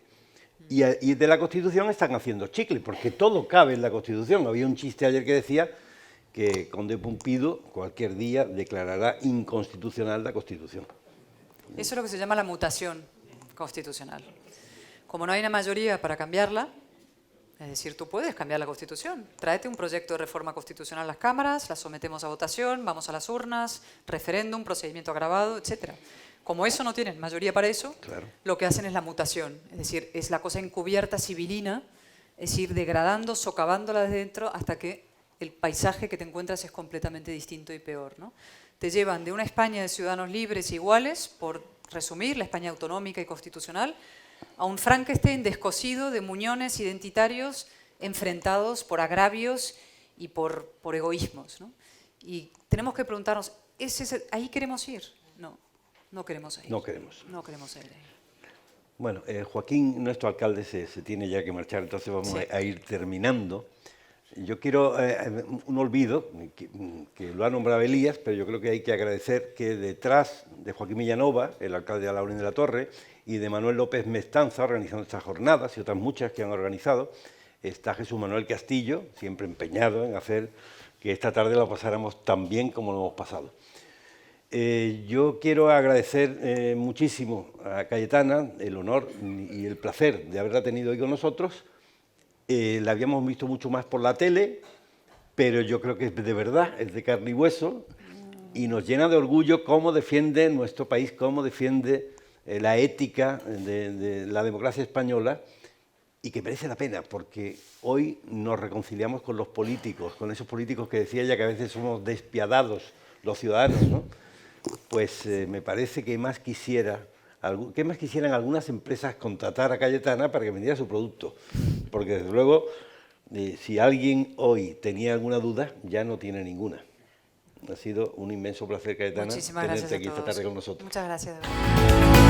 Y de la Constitución están haciendo chicle, porque todo cabe en la Constitución. Había un chiste ayer que decía que Conde Pumpido cualquier día declarará inconstitucional la Constitución. Eso es lo que se llama la mutación constitucional. Como no hay una mayoría para cambiarla, es decir, tú puedes cambiar la Constitución. Tráete un proyecto de reforma constitucional a las cámaras, la sometemos a votación, vamos a las urnas, referéndum, procedimiento agravado, etc. Como eso no tienen mayoría para eso, claro, lo que hacen es la mutación. Es decir, es la cosa encubierta civilina, es ir degradando, socavándola desde dentro hasta que el paisaje que te encuentras es completamente distinto y peor, ¿no? Te llevan de una España de ciudadanos libres e iguales, por resumir, la España autonómica y constitucional, a un Frankenstein descosido de muñones identitarios enfrentados por agravios y por egoísmos, ¿no? Y tenemos que preguntarnos, ¿ahí queremos ir? No, no queremos ir. No queremos. No queremos ir ahí. Bueno, Joaquín, nuestro alcalde, se tiene ya que marchar, entonces vamos a ir terminando. Yo quiero un olvido, que lo ha nombrado Elías, pero yo creo que hay que agradecer que detrás de Joaquín Villanova, el alcalde de Alhaurín de la Torre, y de Manuel López Mestanza, organizando estas jornadas y otras muchas que han organizado, está Jesús Manuel Castillo, siempre empeñado en hacer que esta tarde la pasáramos tan bien como lo hemos pasado. Yo quiero agradecer muchísimo a Cayetana el honor y el placer de haberla tenido hoy con nosotros. La habíamos visto mucho más por la tele, pero yo creo que es de verdad, es de carne y hueso, y nos llena de orgullo cómo defiende nuestro país, cómo defiende la ética de la democracia española, y que merece la pena, porque hoy nos reconciliamos con los políticos, con esos políticos que decía ella que a veces somos despiadados los ciudadanos, ¿no? Pues me parece que más quisieran algunas empresas contratar a Cayetana para que vendiera su producto, porque desde luego, si alguien hoy tenía alguna duda, ya no tiene ninguna. Ha sido un inmenso placer, Cayetana, Muchísimas gracias tenerte aquí a esta todos. tarde con nosotros. Muchas gracias.